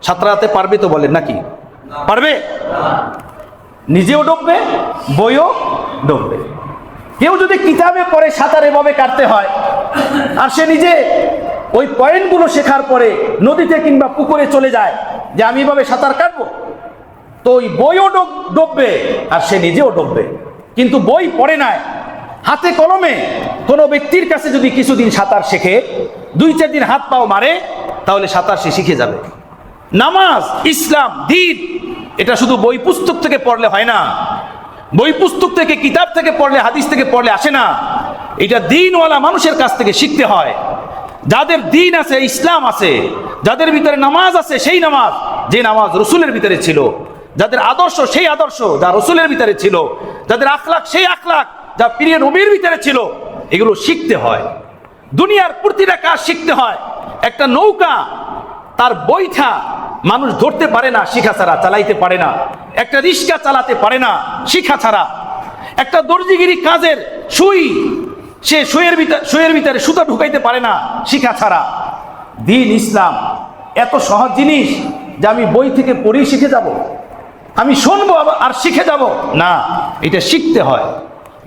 সাঁতরাতে পারবে তো বলেন নাকি? পারবে? নিজেও ডুববে, বইও ডুববে। কেউ যদি কিতাবে পড়ে সাঁতার এভাবে কাটতে হয়, আর সে নিজে ওই পয়েন্টগুলো শেখার পরে নদীতে কিংবা পুকুরে চলে যায় যে আমি এভাবে সাঁতার কাটবো, তো ওই বইও ডুববে আর সে নিজেও ডুববে। কিন্তু বই পড়ে নাই, হাতে কলমে কোনো ব্যক্তির কাছে যদি কিছুদিন সাঁতার শেখে, 2-4 দিন হাত পাও মারে, তাহলে সাঁতার সে শিখে যাবে। নামাজ, ইসলাম, দ্বীন, এটা শুধু বই পুস্তক থেকে পড়লে হয় না, বই পুস্তক থেকে, কিতাব থেকে পড়লে, হাদিস থেকে পড়লে আসে না, এটা দ্বীনওয়ালা মানুষের কাছ থেকে শিখতে হয়। যাদের দ্বীন আছে, ইসলাম আছে, যাদের ভিতরে নামাজ আছে, সেই নামাজ যে নামাজ রসুলের ভিতরে ছিল, যাদের আদর্শ সেই আদর্শ যা রসুলের ভিতরে ছিল, যাদের আখলাক সেই আখলাক যা প্রিয় নবীর ভিতরে ছিল, এগুলো শিখতে হয়। দুনিয়ার প্রতিটা কাজ শিখতে হয়। একটা নৌকা তার বৈঠা মানুষ ধরতে পারে না শিখা ছাড়া, চালাইতে পারে না। একটা রিক্সা চালাতে পারে না শিখা ছাড়া। একটা দর্জিগিরি কাজের সুই, সে সুইয়ের ভিতরে সুতা ঢুকাইতে পারে না শিখা ছাড়া। দ্বীন, ইসলাম এত সহজ জিনিস যে আমি বই থেকে পড়েই শিখে যাব, আমি শুনবো আর শিখে যাব না। এটা শিখতে হয়,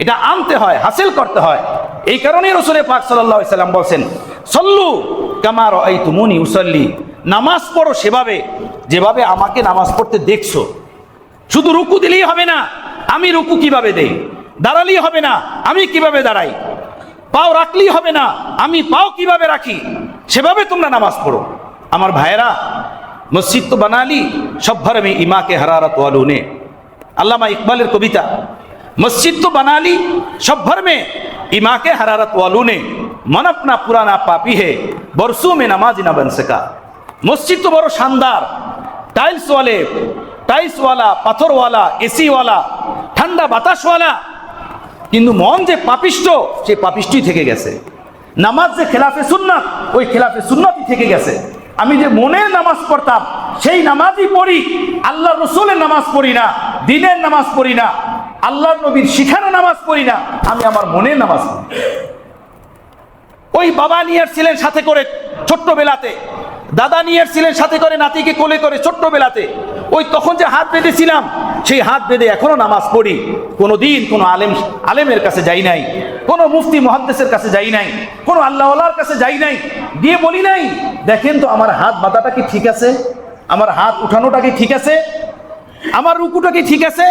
এটা আনতে হয়, হাসিল করতে হয়। এই কারণেই রাসূল পাক সাল্লাল্লাহু আলাইহি সাল্লাম বলেন, সল্লু কামা রাআইতুমুনি উসাল্লি, নামাজ পড়ো সেভাবে যেভাবে আমাকে নামাজ পড়তে দেখছো। শুধু রুকু দিলেই হবে না, আমি রুকু কিভাবে দেই, দাঁড়ালেই হবে না, আমি কিভাবে দাঁড়াই, পাও রাখলেই হবে না, আমি পাও কিভাবে রাখি, সেভাবে তোমরা নামাজ পড়ো। আমার ভাইয়েরা, মসজিদ তো বানালি সব ভর মে ইমাকে হারারত ওয়ালু নে, আল্লামা ইকবালের কবিতা। মসজিদ তো বানালি সব ভর মে ইমাকে হারারত ওয়ালু নে, মন আপনা পুরানা পাপি হে বরসু মে নামাজি না বন সকা। মসজিদ তো বড় শানদার, টাইলসওয়ালা, পাথরওয়ালা, এসিওয়ালা, ঠান্ডা বাতাসওয়ালা, কিন্তু মন যে পাপিষ্ট, সে পাপিষ্টই থেকে গেছে। নামাজ যে খেলাফে সুন্নাত, ওই খেলাফে সুন্নাতই থেকে গেছে। আমি যে মনের নামাজ পড়তাম সেই নামাজই পড়ি, আল্লাহ রসুলের নামাজ পড়ি না, দ্বীনের নামাজ পড়ি না, আল্লাহ নবীর শিখানো নামাজ পড়ি না, আমি আমার মনের নামাজ পড়ি। ওই বাবা নিয়ে আসছিলেন সাথে করে ছোট্টবেলাতে, দাদা নিয়ে আসছিলেন সাথে করে নাতিকে কোলে করে ছোট্টবেলাতে, ওই তখন যে হাত বেঁধেছিলাম সেই হাত বেঁধে এখনো নামাজ পড়ি। কোনো দিন কোনো আলেমের কাছে যাই নাই, কোনো মুফতি মুহাদ্দিসের কাছে যাই নাই, কোনো আল্লাহওয়ালার কাছে যাই নাই, দিয়ে বলি নাই দেখেন তো আমার হাত বাঁধাটা কি ঠিক আছে, আমার হাত উঠানোটা কি ঠিক আছে, আমার রুকুটা কি ঠিক আছে,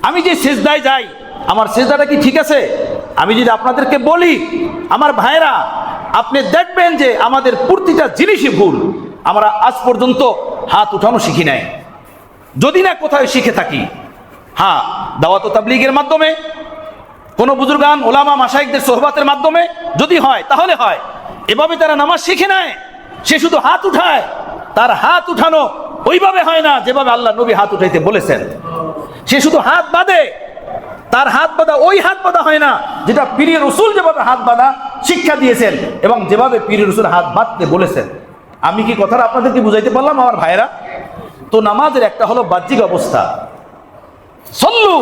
আমি যে সেজদায় যাই আমার সেজদাটা কি ঠিক আছে। আমি যদি আপনাদেরকে বলি, আমার ভাইরা, আপনি দেখবেন যে আমাদের প্রতিটা জিনিসই ভুল। আমরা আজ পর্যন্ত হাত উঠানো শিখি নাই, যদি না কোথায় শিখে থাকি। হ্যাঁ, দাওয়াত ও তাবলীগের মাধ্যমে, কোনো বুজুর্গান ওলামা মাশায়েখদের সোহবাতের মাধ্যমে যদি হয় তাহলে হয়। এভাবে তারা নামাজ শিখে নেয়, সে শুধু হাত উঠায়, তার হাত উঠানো ওইভাবে হয় না যেভাবে আল্লাহ নবী হাত উঠাইতে বলেছেন। সে শুধু হাত বাঁধে, তার হাত বাঁধা ওই হাত বাঁধা হয় না যেটা পীর রসুল যেভাবে হাত বাঁধা শিক্ষা দিয়েছেন এবং যেভাবে পীর রসুল হাত বাঁধতে বলেছেন। আমি কি কথাটা আপনাদেরকে বুঝাইতে পারলাম আমার ভাইয়েরা? তো নামাজের একটা হলো বাহ্যিক অবস্থা, সল্লু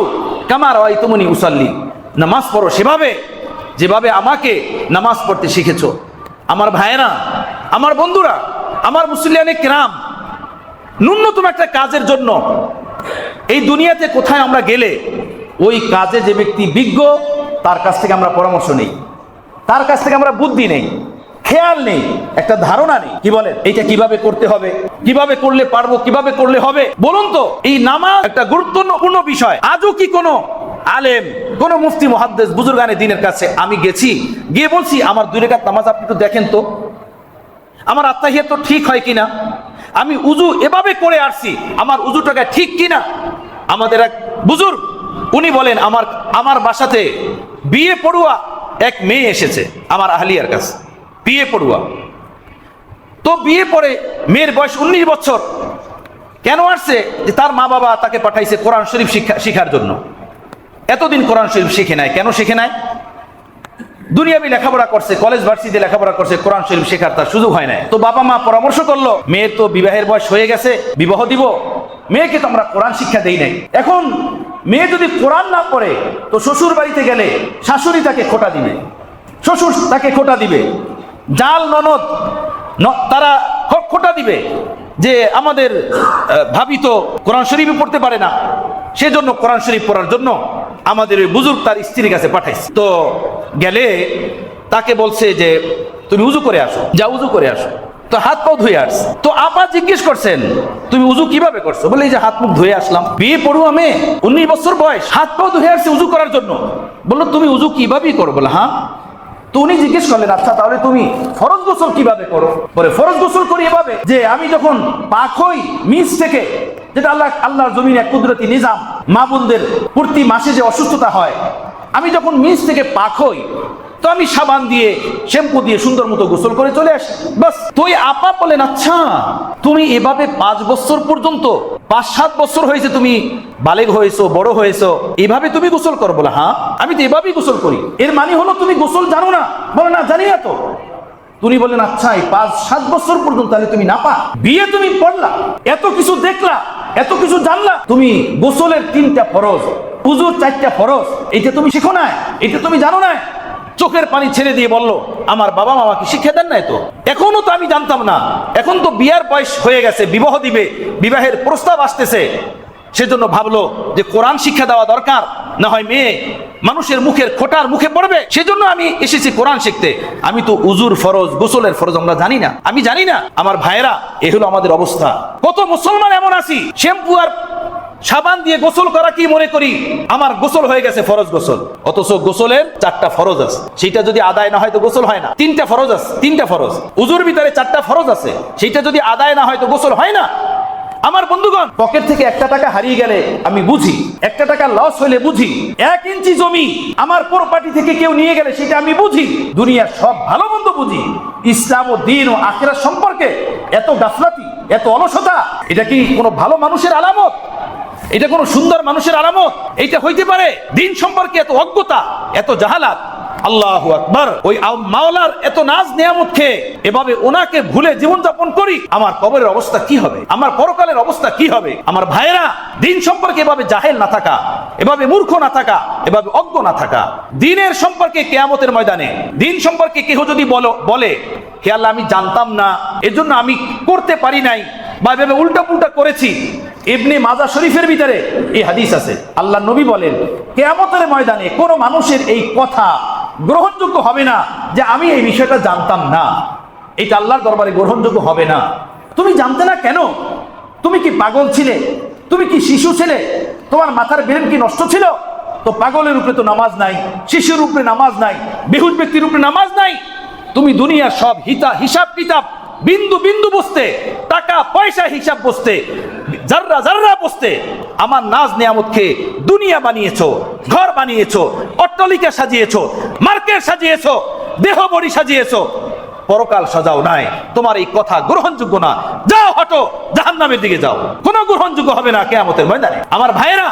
কামা রাআইতুমুনি উসাল্লি, নামাজ পড়ো সেভাবে যেভাবে আমাকে নামাজ পড়তে শিখেছো। আমার ভাইয়েরা, আমার বন্ধুরা, আমার মুসলিয়ানে কিরাম, ন্যূনতম একটা কাজের জন্য এই দুনিয়াতে কোথায় আমরা গেলে ওই কাজে যে ব্যক্তি বিজ্ঞ তার কাছ থেকে আমরা পরামর্শ নেই, তার কাছ থেকে আমরা বুদ্ধি নেই, খেয়াল নেই, একটা ধারণা নেই। কি বলেন, এইটা কিভাবে করতে হবে, কিভাবে করলে পারবো, কিভাবে করলে হবে? বলুন তো, এই নামাজ একটা গুরুত্বপূর্ণ বিষয়। আজও কি কোনো আলেম, কোনো মুফতি মুহাদ্দিস বুজুর্গানে দ্বীনের কাছে আমি গেছি, গিয়ে বলছি আমার 2 রাকাত নামাজ আপনি তো দেখেন তো, আমার আত্তাহিয়াত তো ঠিক হয় কিনা, আমি উজু এভাবে করে আসছি, আমার উজুটাকে ঠিক কিনা? আমাদের এক বুজুর্গ উনি বলেন, আমার বাসাতে বিয়ে পড়ুয়া এক মেয়ে এসেছে আমার আহলিয়ার কাছে, বিয়ে পড়ুয়া। তো বিয়ে পড়ে মেয়ের বয়স 19 বছর। কেন আসছে? যে তার মা বাবা তাকে পাঠাইছে কোরআন শরীফ শিক্ষার জন্য। এতদিন কোরআন শরীফ শিখে নাই। কেন শিখে নাই? দুনিয়াবি লেখাপড়া করছে, কলেজ ভার্সিটিতে লেখাপড়া করছে, কোরআন শরীফ শেখার তার সুযোগ হয় নাই। তো বাবা মা পরামর্শ করলো, মেয়ের তো বিবাহের বয়স হয়ে গেছে, বিবাহ দিব, মেয়েকে তো আমরা কোরআন শিক্ষা দেই নাই। এখন মেয়ে যদি কোরআন না পড়ে তো শ্বশুর বাড়িতে গেলে শাশুড়ি তাকে খোটা দিবে, শ্বশুর তাকে খোটা দিবে, জাল ননদ তারা খোটা দিবে যে আমাদের ভাবি তো কোরআন শরীফ পড়তে পারে না, সেজন্য কোরআন শরীফ পড়ার জন্য আমাদের ওই বুজুর্গ তার স্ত্রীর কাছে পাঠাইছে। তো গেলে তাকে বলছে যে তুমি উজু করে আসো, যা উজু করে আসো। তো হাত পাও ধুয়ে আসছে। তো আপা জিজ্ঞেস করছেন তুমি উজু কিভাবে করছো? বলে এই যে হাত মুখ ধুয়ে আসলাম। বিয়ে পড়ুয়া মেয়ে, 19 বছর বয়স, হাত পাও ধুয়ে আসছে উজু করার জন্য। বললো তুমি উজু কিভাবেই করো? বলে হ্যাঁ। তো উনি জিজ্ঞেস করলেন আচ্ছা তাহলে তুমি ফরজ গোসল কিভাবে করো? বলে ফরজ গোসল করি এভাবে যে আমি যখন পাক হই মিস থেকে, যেটা আল্লাহর জমিনে এক কুদরতি নিজাম, মা বোনদের প্রতি মাসে যে অসুস্থতা হয়, আমি যখন মিস থেকে পাক হই তো আমি সাবান দিয়ে শ্যাম্পু দিয়ে সুন্দর মতো গোসল করে চলে আসি, বাস। তো আপা বলেন আচ্ছা তুমি এভাবে 5 বছর পর্যন্ত, 5-7 বছর হয়েছে তুমি বালেগ হয়েছো, বড় হয়েছো, এভাবে তুমি গোসল করো? বলে হ্যাঁ আমি তো এভাবেই গোসল করি। এর মানে হলো তুমি গোসল জানো না? বলে না জানি না তো। তুমি বললেন আচ্ছা এই 5-7 বছর পর্যন্ত তাহলে তুমি নাপা, বিয়ে তুমি পড়লা, এত কিছু দেখলা, এত কিছু জানলা, তুমি গোসলের 3টা ফরজ, উজুর 4টা ফরজ, এইটা তুমি শিখো না, এটা তুমি জানো না। চোখের পানি ছেড়ে দিয়ে বলল আমার বাবা মা আমাকে শিক্ষা দেন নাই তো, এখনো তো আমি জানতাম না, এখন তো বিয়ার বয়স হয়ে গেছে, বিবাহ দিবে, বিবাহের প্রস্তাব আসতেছে, সেজন্য ভাবলো যে কোরআন শিক্ষা দেওয়া দরকার, না হয় মেয়ে মানুষের মুখের খোটার মুখে পড়বে, সেজন্য আমি এসেছি কোরআন শিখতে। আমি তো উজুর ফরজ, গোসলের ফরজ আমরা জানি না, আমি জানি না। আমার ভাইয়েরা, এ হলো আমাদের অবস্থা। কত মুসলমান এমন আছি শ্যাম্পু আর সাবান দিয়ে গোসল করা কি মনে করি আমার গোসল হয়ে গেছে ফরজ গোসল, অথচ গোসলের 4টা ফরজ আছে, সেটা যদি আদায় না হয় তো গোসল হয় না। 3টা ফরজ আছে, 3টা ফরজ, উজুর ভিতরে 4টা ফরজ আছে, সেটা যদি আদায় না হয় তো গোসল হয় না। আমার বন্ধুগণ, পকেট থেকে 1টা টাকা হারিয়ে গেলে আমি বুঝি, 1টা টাকা লস হলে বুঝি, 1 ইঞ্চি জমি আমার প্রপার্টি থেকে কেউ নিয়ে গেলে সেটা আমি বুঝি, দুনিয়ার সব ভালো মন্দ বুঝি। ইসলাম ও দ্বীন ও আখিরাত সম্পর্কে এত গাফলাতি, এত অলসতা, এটা কি কোনো ভালো মানুষের আলামত? এটা কোনো সুন্দর মানুষের আলামত? এইটা হইতে পারে? দিন সম্পর্কে এত অজ্ঞতা, এত জাহালাত। আল্লাহু আকবার। ওই মাওলার এত নাজ নিয়ামত খেয়ে এভাবে ওনাকে ভুলে জীবনযাপন করি, আমার কবরের অবস্থা কি হবে? আমার পরকালের অবস্থা কি হবে? আমার ভাইয়েরা, দিন সম্পর্কে এভাবে জাহেল না থাকা, এভাবে মূর্খ না থাকা, এভাবে অজ্ঞ না থাকা, দিনের সম্পর্কে কিয়ামতের ময়দানে দিন সম্পর্কে কেহ যদি বলে হে আল্লাহ আমি জানতাম না, এজন্য আমি করতে পারি নাই, বা এভাবে উল্টা পুল্টা করেছি। ইবনে মাজা শরীফের ভিতরে এই হাদিস আছে, আল্লাহ নবী বলেন কিয়ামতের ময়দানে কোনো মানুষের এই কথা গ্রহণযোগ্য হবে না যে আমি এই বিষয়টা জানতাম না। এটা আল্লাহর দরবারে গ্রহণযোগ্য হবে না। তুমি জানতে না কেন? তুমি কি পাগল ছিলে? তুমি কি শিশু ছিলে? তোমার মাথার ব্রেন কি নষ্ট ছিল? তো পাগলের উপরে তো নামাজ নাই, শিশুর উপরে নামাজ নাই, বেহুশ ব্যক্তির উপরে নামাজ নাই। তুমি দুনিয়ার সব হিসাব কিতাব বিন্দু বিন্দু বসতে, টাকা পয়সা হিসাব বসতে, জাররা জাররা বসতে আমার নাজ নিয়ামত খেয়ে দুনিয়া বানিয়েছো, ঘর বানিয়েছো, অট্টালিকা সাজিয়েছো, মার্কেট সাজিয়েছো, দেহ বড়ি সাজিয়েছো, পরকাল সাজাও নাই। তোমার এই কথা গ্রহণযোগ্য না, যাও হটো, জাহান্নামের দিকে যাও, কোনো গ্রহণযোগ্য হবে না কিয়ামতের ময়দানে। আমার ভাইয়েরা,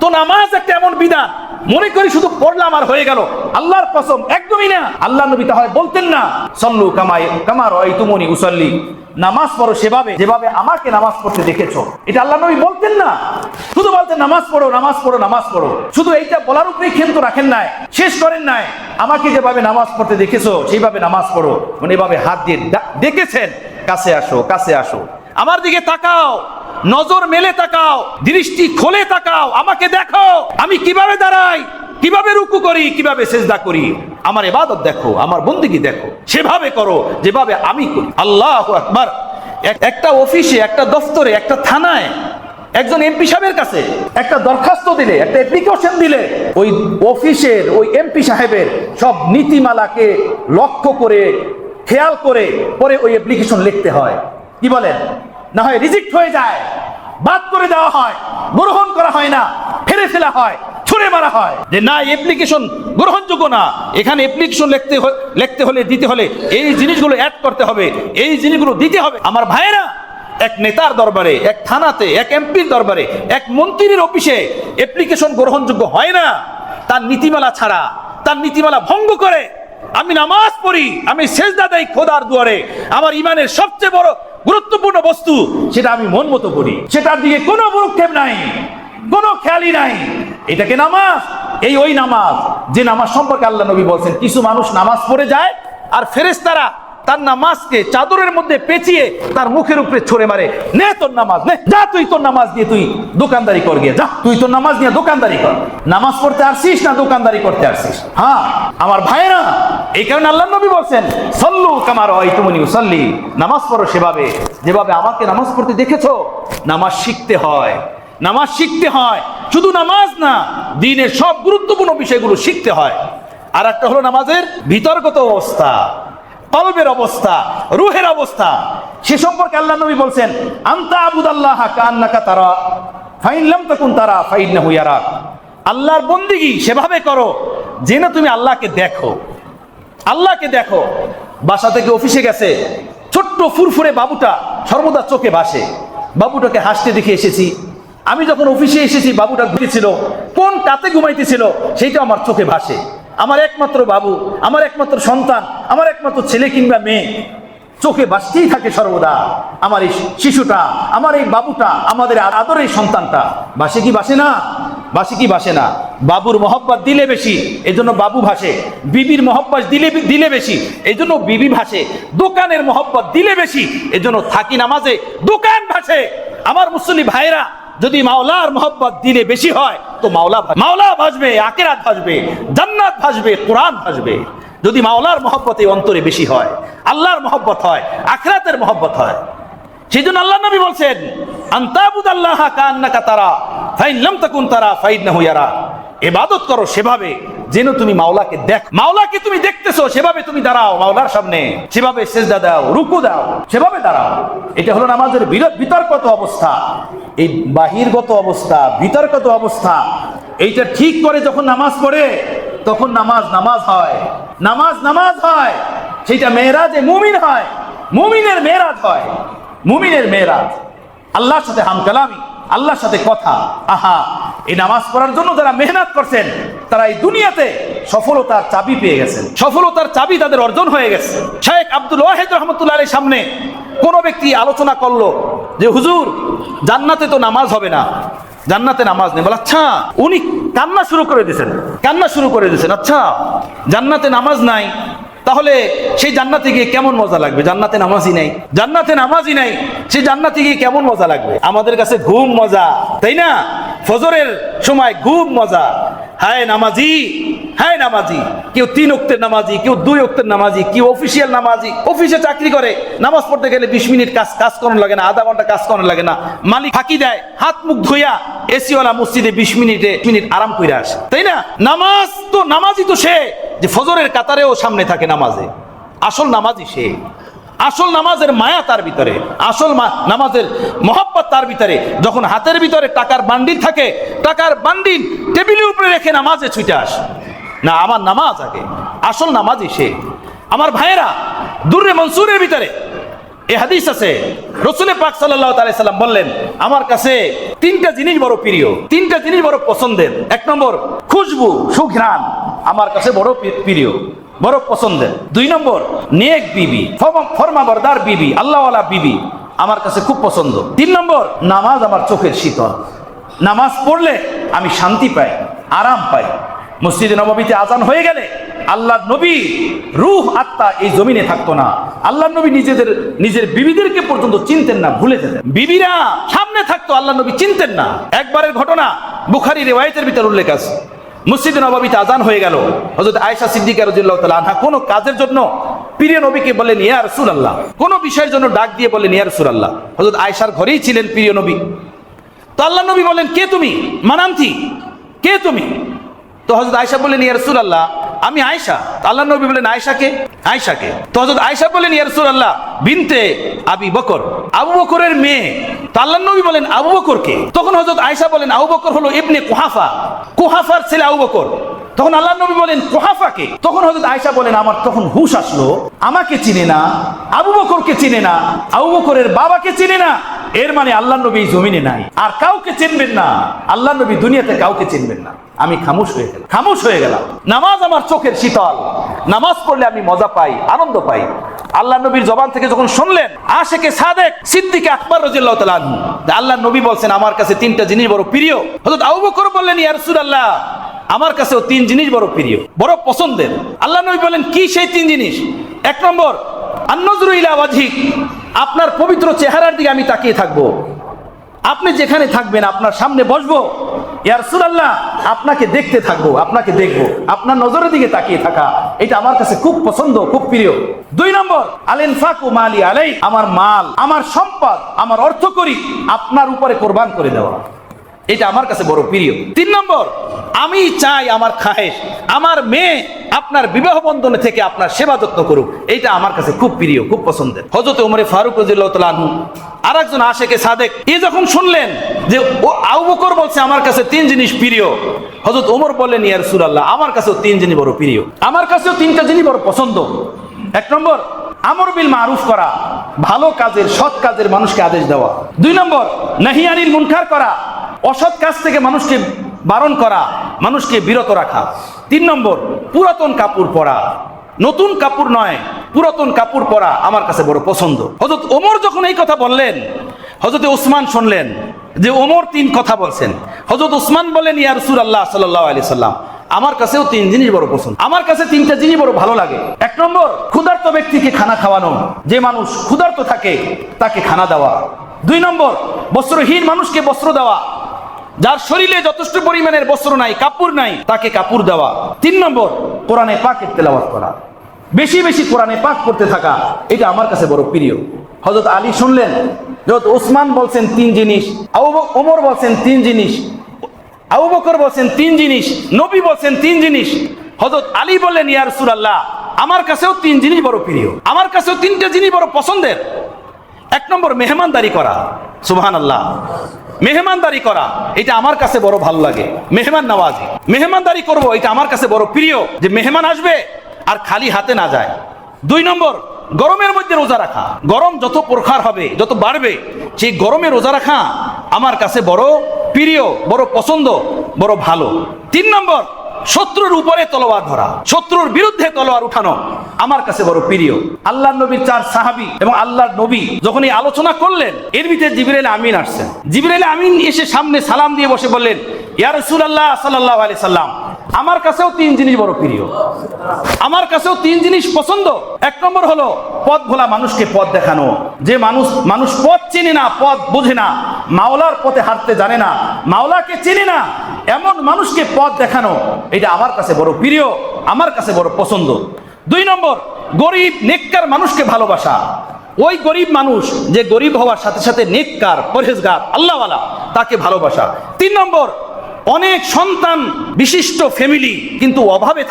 তো নামাজ একটা এমন বিধান, মনে করি শুধু পড়লাম আর হয়ে গেল, আল্লাহর কসম একদমই না। আল্লাহ নবী তাহলে বলতেন না সল্লু কামা রাআইতুমুনি উসাল্লি, নামাজ পড়ো সেভাবে যেভাবে আমাকে নামাজ পড়তে দেখেছো। এটা আল্লাহ নবী বলতেন না, শুধু বলতেন নামাজ পড়ো, নামাজ পড়ো, নামাজ পড়ো। শুধু এইটা বলার উপরেই ক্ষান্ত রাখেন নাই, শেষ করেন নাই আমাকে যেভাবে নামাজ পড়তে দেখেছো সেইভাবে নামাজ পড়ো, মানে এভাবে হাত দিয়ে দেখেছেন, কাছে আসো, কাছে আসো, আমার দিকে তাকাও, নজর মেলে তাকাও, দৃষ্টি খোলে তাকাও, আমাকে দেখো আমি কিভাবে দাঁড়াই, কিভাবে রুকু করি, কিভাবে সেজদা করি, আমার ইবাদত দেখো, আমার বন্দেগী দেখো, সেভাবে করো যেভাবে আমি করি। আল্লাহু আকবার। একটা অফিসে, একটা দফতরে, একটা থানায় একজন এমপি সাহেবের কাছে একটা দরখাস্ত দিলে, একটা অ্যাপ্লিকেশন দিলে, ওই অফিসের ওই এমপি সাহেবের সব নীতিমালাকে লক্ষ্য করে খেয়াল করে পরে ওই অ্যাপ্লিকেশন লিখতে হয়। কি বলেন? না হয় রিজেক্ট হয়ে যায়, বাদ করে দেওয়া হয়, গ্রহণ করা হয় না, ফেলে ফেলা হয়, ছুঁড়ে মারা হয় যে না অ্যাপ্লিকেশন গ্রহণযোগ্য না, এখানে অ্যাপ্লিকেশন লিখতে হলে দিতে হলে এই জিনিসগুলো অ্যাড করতে হবে, এই জিনিসগুলো দিতে হবে। আমার ভাইয়েরা, এক নেতার দরবারে, এক থানাতে, এক এমপির দরবারে, এক মন্ত্রীর অফিসে অ্যাপ্লিকেশন গ্রহণযোগ্য হয় না তার নীতিমালা ছাড়া, তার নীতিমালা ভঙ্গ করে। আমি নামাজ পড়ি, আমি সেজদা দেই খোদার দুয়ারে, আমার ইমানের সবচেয়ে বড় গুরুত্বপূর্ণ বস্তু সেটা আমি মন মতো করি, সেটার দিকে কোনো ভ্রুক্ষেপ নাই, কোনো খেয়ালই নাই। এটাকে নামাজ, ওই নামাজ যে নামাজ সম্পর্কে আল্লাহ নবী বলছেন কিছু মানুষ নামাজ পড়ে যায় আর ফেরেশতারা তার নামাজকে চাদরের মধ্যে পেঁচিয়ে তার মুখের উপরে ছড়ে মারে, নে তোর নামাজ, নে যা, তুই তোর নামাজ দিয়ে তুই দোকানদারি কর গিয়ে, যা তুই তোর নামাজ নিয়ে দোকানদারি কর। নামাজ পড়তে আসছিস না দোকানদারি করতে আসছিস? হ্যাঁ আমার ভাইরা, এই কারণে আল্লাহ নবী বলছেন সল্লু কামা রাআইতুমুনি উসাল্লি, নামাজ পড়ো সেভাবে যেভাবে আমাকে নামাজ পড়তে দেখেছো। নামাজ শিখতে হয়, নামাজ শিখতে হয়, শুধু নামাজ না, দ্বীনের সব গুরুত্বপূর্ণ বিষয়গুলো শিখতে হয়। আর একটা হলো নামাজের ভিতরগত অবস্থা, কলবের অবস্থা, রুহের অবস্থা, সে সম্পর্কে আল্লাহ নবী বলছেন আনতা আবুদাল্লাহা কান্নাকা তারা ফাইন লাম তাকুন তারা ফাইন্নাহু ইয়ারাক। আল্লাহর বন্দেগী সেভাবে করো যেন তুমি আল্লাহকে দেখো, আল্লাহকে দেখো। বাসা থেকে অফিসে গেছে, ছোট্ট ফুরফুরে বাবুটা সর্বদা চোখে ভাসে, বাবুটাকে হাসতে দেখে এসেছি। আমি যখন অফিসে এসেছি বাবুটা ঘুমিয়েছিল, কোন কাতে ঘুমাইতেছিল সেইটা আমার চোখে ভাসে। আমার একমাত্র বাবু, আমার একমাত্র সন্তান, আমার একমাত্র ছেলে কিংবা মেয়ে চোখে ভাসতেই থাকে সর্বদা। আমার এই শিশুটা, আমার এই বাবুটা, আমাদের আদরের সন্তানটা ভাসে কি ভাসে না? ভাসে কি ভাসে না? বাবুর মহব্বত দিলে বেশি, এই জন্য বাবু ভাসে। বিবির মহব্বত দিলে বেশি, এই জন্য বিবি ভাসে। দোকানের মহব্বত দিলে বেশি, এই জন্য থাকি নামাজে দোকান ভাসে। আমার মুসলিম ভাইরা, যদি মাওলার মহব্বত দিলে বেশি হয় তো মাওলা ভাসবে, আখিরাত ভাসবে, জান্নাত ভাসবে, কোরআন ভাসবে। যদি মাওলার মহব্বত এই অন্তরে বেশি হয়, আল্লাহর মহব্বত হয়, আখিরাতের মহব্বত হয়। সেই জন্য আল্লাহ নবী বলছেন আনতাবুদাল্লাহা কান্নাকা তারা ফাইন লাম তাকুন তারা ফাইন্নাহু ইয়ারাক। ইবাদত করো সেভাবে যেন তুমি মাওলাকে দেখো। মাওলাকে তুমি দেখতেছো সেভাবে তুমি দাঁড়াও মাওলার সামনে, সেভাবে সেজদা দাও, রুকু দাও, সেভাবে দাঁড়াও। এটা হলো নামাজের বিতর্কত অবস্থা। এই বাহিরগত অবস্থা, বিতর্কত অবস্থা, এইটা ঠিক করে যখন নামাজ পড়ে তখন নামাজ হয়, নামাজ হয়। সেটা মেরাজে মুমিন হয়, মুমিনের মেরাজ হয়, মুমিনের মেরাজ। আল্লাহর সাথে হামকালামি, আল্লাহর সাথে কথা। আহা, এই নামাজ পড়ার জন্য যারা মেহনত করছেন তারা এই দুনিয়াতে সফলতার চাবি পেয়ে গেছেন, সফলতার চাবি তাদের অর্জন হয়ে গেছে। শেখ আব্দুল ওয়াহিদ রহমতুল্লাহ আলাইহির সামনে কোন ব্যক্তি আলোচনা করলো যে হুজুর জান্নাতে তো নামাজ হবে না, জান্নাতে নামাজ নেই। বলে আচ্ছা, উনি কান্না শুরু করে দিয়েছেন। আচ্ছা, জান্নাতে নামাজ নাই, তাহলে সেই জান্নাতে গিয়ে কেমন মজা লাগবে? জান্নাতে নামাজই নাই, সেই জান্নাতে গিয়ে কেমন মজা লাগবে? আমাদের কাছে ঘুম মজা, তাই না? ফজরের সময় ঘুম মজা। হায় নামাজি, কেউ 3 ওয়াক্তের নামাজি, কেউ 2 ওয়াক্তের নামাজি, কেউ অফিসিয়াল নামাজি, অফিসে চাকরি করে, নামাজ পড়তে গেলে 20 মিনিট কাজ করানো লাগে না, আধা ঘন্টা কাজ করানো লাগে না, মালিক ফাঁকি দেয়, হাত মুখ ধুইয়া এসিওয়ালা মসজিদে 20 মিনিট আরাম করে আসে, তাই না? নামাজি তো সে যে ফজরের কাতারেও সামনে থাকে নামাজে। আসল নামাজি সে, আসল নামাজের মায়া তার ভিতরে, আসল নামাজের মহব্বত তার ভিতরে। যখন হাতের ভিতরে টাকার বান্ডিল থাকে, টাকার বান্ডিল টেবিলের উপরে রেখে নামাজে ছুটে আসে না, আমার নামাজ আগে। আসল নামাজি সে। আমার ভাইয়েরা, দুররে মনসুরের ভিতরে এই হাদিস আছে, রাসূল পাক সাল্লাল্লাহু আলাইহি সাল্লাম বললেন আমার কাছে 3টা জিনিস বড় প্রিয়, 3টা জিনিস বড় পছন্দের। 1 নম্বর খুশবু, সুঘ্রাণ আমার কাছে বড় প্রিয়, বড় পছন্দের। 2 নম্বর নেক বিবি, ফরমাবরদার বিবি, আল্লাহওয়ালা বিবি আমার কাছে খুব পছন্দ। 3 নম্বর নামাজ আমার চোখের শীতল। নামাজ পড়লে আমি শান্তি পাই, আরাম পাই। মসজিদে নববীতে আজান হয়ে গেলে আল্লাহর নবী রূহ আত্মা এই জমিনে থাকতো না। আল্লাহর নবী নিজের বিবিদেরকে পর্যন্ত চিনতেন না, ভুলে যেতেন। বিবিরা সামনে থাকতো, আল্লাহর নবী চিনতেন না। একবারের ঘটনা বুখারী রিওয়ায়াতের ভিতর উল্লেখ আছে। মসজিদে নববীতে আজান হয়ে গেল, হযরত আয়েশা সিদ্দিকা রাদিয়াল্লাহু তাআলা আনহা কোনো কাজের জন্য প্রিয় নবীকে বললেন ইয়া রাসূলুল্লাহ, কোনো বিষয়ের জন্য ডাক দিয়ে বললেন ইয়া রাসূলুল্লাহ। হযরত আয়েশার ঘরেই ছিলেন প্রিয় নবী। তো আল্লাহর নবী বলেন কে তুমি? মানান্তি, কে তুমি? তো হযরত আয়েশা বললেন ইয়া রাসূলুল্লাহ, আমি আয়েশা। আল্লাহ নবী বলেন আয়েশাকে? আয়েশাকে। তো হযরত আয়েশা বলেন ইয়া রাসূলুল্লাহ বিনতে আবি বকর, আবু বকরের মেয়ে। তো আল্লাহ নবী বলেন আবু বকরকে? তখন হযরত আয়েশা বলেন আবু বকর হলো ইবনে কুহাফা, কুহাফার ছেলে আবু বকর। তখন আল্লাহ নবী বলেন কুহাফাকে? তখন হযরত আয়েশা বলেন আমার তখন হুঁশ আসলো, আমাকে চিনে না, আবু বকরকে চিনে না, আবু বকরের বাবাকে চিনে না, এর মানে আল্লাহ নবী জমিনে নাই, আর কাউকে চিনবেন না, আল্লাহ নবী দুনিয়াতে কাউকে চিনবেন না। আমি খামোশ হয়ে গেলাম, খামোশ হয়ে গেলাম। নামাজ আমার চোখের শীতল, নামাজ পড়লে আমি মজা পাই, আনন্দ পাই। আল্লাহ নবীর জবান থেকে যখন শুনলেন আশেকে সাদেক সিদ্দিক আকবর রাদিয়াল্লাহু তাআলা আনহু, আল্লাহ নবী বলছেন আমার কাছে তিনটা জিনিস বড় প্রিয়। হযরত আবু বকর বললেন ইয়া রাসূলুল্লাহ আমার কাছেও তিন জিনিস বড় প্রিয়, বড় পছন্দের। আল্লাহ নবী বলেন কি সেই তিন জিনিস? এক নম্বর আন-নজরু ইলা ওয়াজহিক, আপনার পবিত্র চেহারার দিকে আমি তাকিয়ে থাকবো। আপনি যেখানে থাকবেন আপনার সামনে বসবো, ইয়া রাসূলুল্লাহ আপনাকে দেখতে থাকবো, আপনাকে দেখবো, আপনার নজরের দিকে তাকিয়ে থাকা, এটা আমার কাছে খুব পছন্দ, খুব প্রিয়। দুই নম্বর আল-ইনফাকু মালি আলাই, আমার মাল, আমার সম্পদ, আমার অর্থকড়ি আপনার উপরে কোরবান করে দেওয়া, এটা আমার কাছে বড় প্রিয়। তিন নম্বর আমি চাই আমার খায়েশ, আমার মেয়ে আপনার বিবাহ বন্ধনে থেকে আপনার সেবা যত্ন করুক, এইটা আমার কাছে খুব প্রিয়, খুব পছন্দের। হযরত ওমর ফারুক রাদিয়াল্লাহু তাআলা আনহু আরেকজন আশেকে সাদেক, এই যখন শুনলেন যে ও আবু বকর বলছে আমার কাছে তিন জিনিস প্রিয়, হযরত ওমর বললেন ইয়া রাসূলুল্লাহ আমার কাছেও তিন জিনিস বড় প্রিয়, আমার কাছেও তিনটা জিনিস বড় পছন্দ। এক নম্বর আমর বিল মারুফ করা, ভালো কাজের, সৎ কাজের মানুষকে আদেশ দেওয়া। দুই নম্বর নাহি আনিল মুনকার করা, অসৎ কাজ থেকে মানুষকে বারণ করা, মানুষকে বিরত রাখা। তিন নম্বর পুরাতন কাপড় পরা, নতুন কাপড় নয়, পুরাতন কাপড় পরা আমার কাছে বড় পছন্দ। হযরত ওমর যখন এই কথা বললেন, হযরত ওসমান শুনলেন যে ওমর তিন কথা বলছেন। হযরত ওসমান বলেন ইয়া রাসূলুল্লাহ সাল্লাল্লাহু আলাইহি সাল্লাম আমার কাছেও তিন জিনিস বড় পছন্দ, আমার কাছে তিনটা জিনিস বড় ভালো লাগে। এক নম্বর ক্ষুধার্ত ব্যক্তিকে খানা খাওয়ানো, যে মানুষ ক্ষুধার্ত থাকে তাকে খানা দেওয়া। দুই নম্বর বস্ত্রহীন মানুষকে বস্ত্র দেওয়া, যার শরীরে যথেষ্ট পরিমাণের বস্ত্র নাই, কাপড় নাই, তাকে কাপড় দেওয়া। তিন নম্বর কোরআনে পাকের তেলাওয়াত করা, বেশি বেশি কোরআনে পাক পড়তে থাকা, এটা আমার কাছে বড় প্রিয়। হযরত আলী শুনলেন, হযরত ওসমান বলছেন তিন জিনিস, ওমর বলছেন তিন জিনিস, আবু বকর বলছেন তিন জিনিস, নবী বলছেন তিন জিনিস। হযরত আলী বললেন ইয়া রাসূলুল্লাহ আমার কাছেও তিন জিনিস বড় প্রিয়, আমার কাছেও তিনটা জিনিস বড় পছন্দের। এক নম্বর মেহমানদারি করা, সুবহানাল্লাহ, মেহমানদারি করা এটা আমার কাছে বড় ভালো লাগে। মেহমান নওয়াজি, মেহমানদারি করব, এটা আমার কাছে বড় প্রিয়, যে মেহমান আসবে আর খালি হাতে না যায়। দুই নম্বর গরমের মধ্যে রোজা রাখা, গরম যত প্রখর হবে, যত বাড়বে, সেই গরমে রোজা রাখা আমার কাছে বড় প্রিয়, বড় পছন্দ, বড় ভালো। তিন নম্বর শত্রুর উপরে তলোয়ার ধরা, শত্রুর বিরুদ্ধে তলোয়ার উঠানো আমার কাছে বড় প্রিয়। আল্লাহর নবীর চার সাহাবী এবং আল্লাহর নবী যখন এই আলোচনা করলেন, এর ভিতরে জিবরাইল আমিন আসছেন। জিবরাইল আমিন এসে সামনে সালাম দিয়ে বসে বললেন ইয়া রাসূলুল্লাহ সাল্লাল্লাহু আলাইহি সাল্লাম আমার কাছেও তিন জিনিস বড় প্রিয়, আমার কাছেও তিন জিনিস পছন্দ। এক নম্বর হলো পথ ভোলা মানুষকে পথ দেখানো, যে মানুষ পথ চেনে না, পথ বোঝে না, মাওলার পথে হাঁটতে জানে না, মাওলাকে চেনে না, এমন মানুষকে পথ দেখানো, এটা আমার কাছে বড় প্রিয়, আমার কাছে বড় পছন্দ। দুই নম্বর গরিব নেককার মানুষকে ভালোবাসা, ওই গরিব মানুষ যে গরিব হওয়ার সাথে সাথে নেককার, পরহেজগার, আল্লাহওয়ালা, তাকে ভালোবাসা। তিন নম্বর অনেক সন্তান বিশিষ্ট ফ্যামিলি কিন্তু অভাবে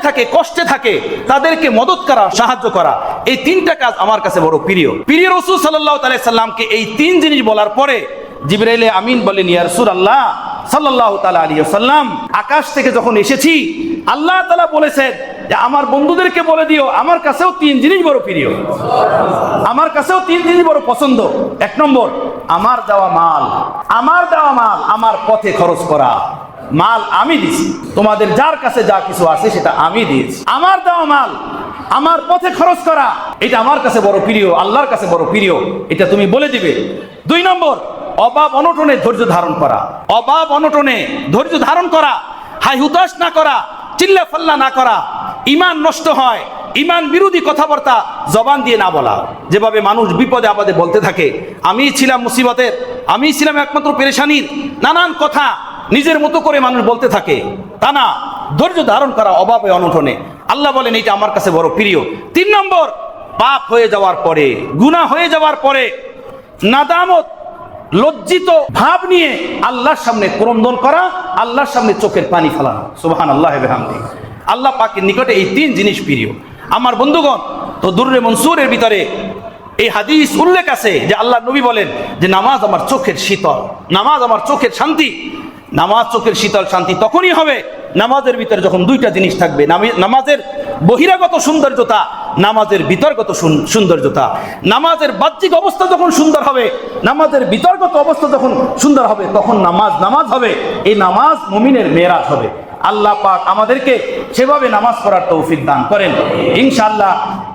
থাকে, কষ্টে থাকে, তাদেরকে মদত করা, সাহায্য করা, এই তিনটা কাজ আমার কাছে বড় প্রিয়। প্রিয় রাসূল সাল্লাল্লাহু আলাইহি সাল্লামকে এই তিন জিনিস বলার পরে জিবরাইল আমিন বলেন ইয়া রাসূলুল্লাহ সাল্লাল্লাহু তাআলা আলাইহি ওয়াসাল্লাম আকাশ থেকে যখন এসেছি আল্লাহ তাআলা বলেছেন যে আমার বন্ধুদেরকে বলে দিও আমার কাছেও তিন জিনিস বড় প্রিয়, আমার কাছেও তিন জিনিস বড় পছন্দ। এক নম্বর আমার দেওয়া মাল, আমার পথে খরচ করা, মাল আমি দিছি, তোমাদের যার কাছে যা কিছু আছে সেটা আমি দিয়েছি। আমার দেওয়া মাল আমার পথে খরচ করা, এটা আমার কাছে বড় প্রিয়, আল্লাহর কাছে বড় প্রিয়, এটা তুমি বলে দিবে। দুই নম্বর অভাব অনটনে ধৈর্য ধারণ করা, অভাব অনটনে ধৈর্য ধারণ করা, হাই হুতাশ না করা, চিল্লা ফাল্লা না করা, ঈমান নষ্ট হয়, ঈমান বিরোধী কথাবার্তা জবান দিয়ে না বলা। যেভাবে মানুষ বিপদে আপদে বলতে থাকে আমি ছিলাম মুসিবতের, আমি ছিলাম একমাত্র পেরেশানির, নানান কথা নিজের মতো করে মানুষ বলতে থাকে, তা না, ধৈর্য ধারণ করা অভাবে অনটনে। আল্লাহ বলেন এটা আমার কাছে বড় প্রিয়। তিন নম্বর পাপ হয়ে যাওয়ার পরে, গুনাহ হয়ে যাওয়ার পরে নাদামত, লজ্জিত ভাব নিয়ে আল্লাহর সামনে ক্রন্দন করা, আল্লাহর সামনে চোখের পানি ফেলানো, সুবহানাল্লাহি ওয়া বিহামদিহি। আল্লাহ পাকের নিকটে এই 3 জিনিস প্রিয়। আমার বন্ধুগণ, তো দুররে মনসুরের ভিতরে এই হাদিস উল্লেখ আছে যে আল্লাহ নবী বলেন যে নামাজ আমার চোখের শীতল, নামাজ আমার চোখের শান্তি। নামাজ চোখের শীতল শান্তি তখনই হবে নামাজের ভিতরে যখন 2টা জিনিস থাকবে, নামাজের বহিরাগত সৌন্দর্যতা, নামাজের বিতর্গত সৌন্দর্যতা। নামাজের বাহ্যিক অবস্থা যখন সুন্দর হবে, নামাজের বিতর্গত অবস্থা যখন সুন্দর হবে, তখন নামাজ হবে। এই নামাজ মুমিনের মেরাজ হবে। আল্লাহ পাক আমাদেরকে সেভাবে নামাজ পড়ার তৌফিক দান করেন ইনশাআল্লাহ।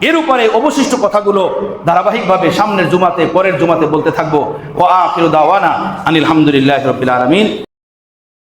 এর উপরে অবশিষ্ট কথাগুলো ধারাবাহিকভাবে সামনের জুমাতে, পরের জুমাতে বলতে থাকবো। ওয়া আখিরু দাওয়ানা আনিল হামদুলিল্লাহি রাব্বিল আলামিন।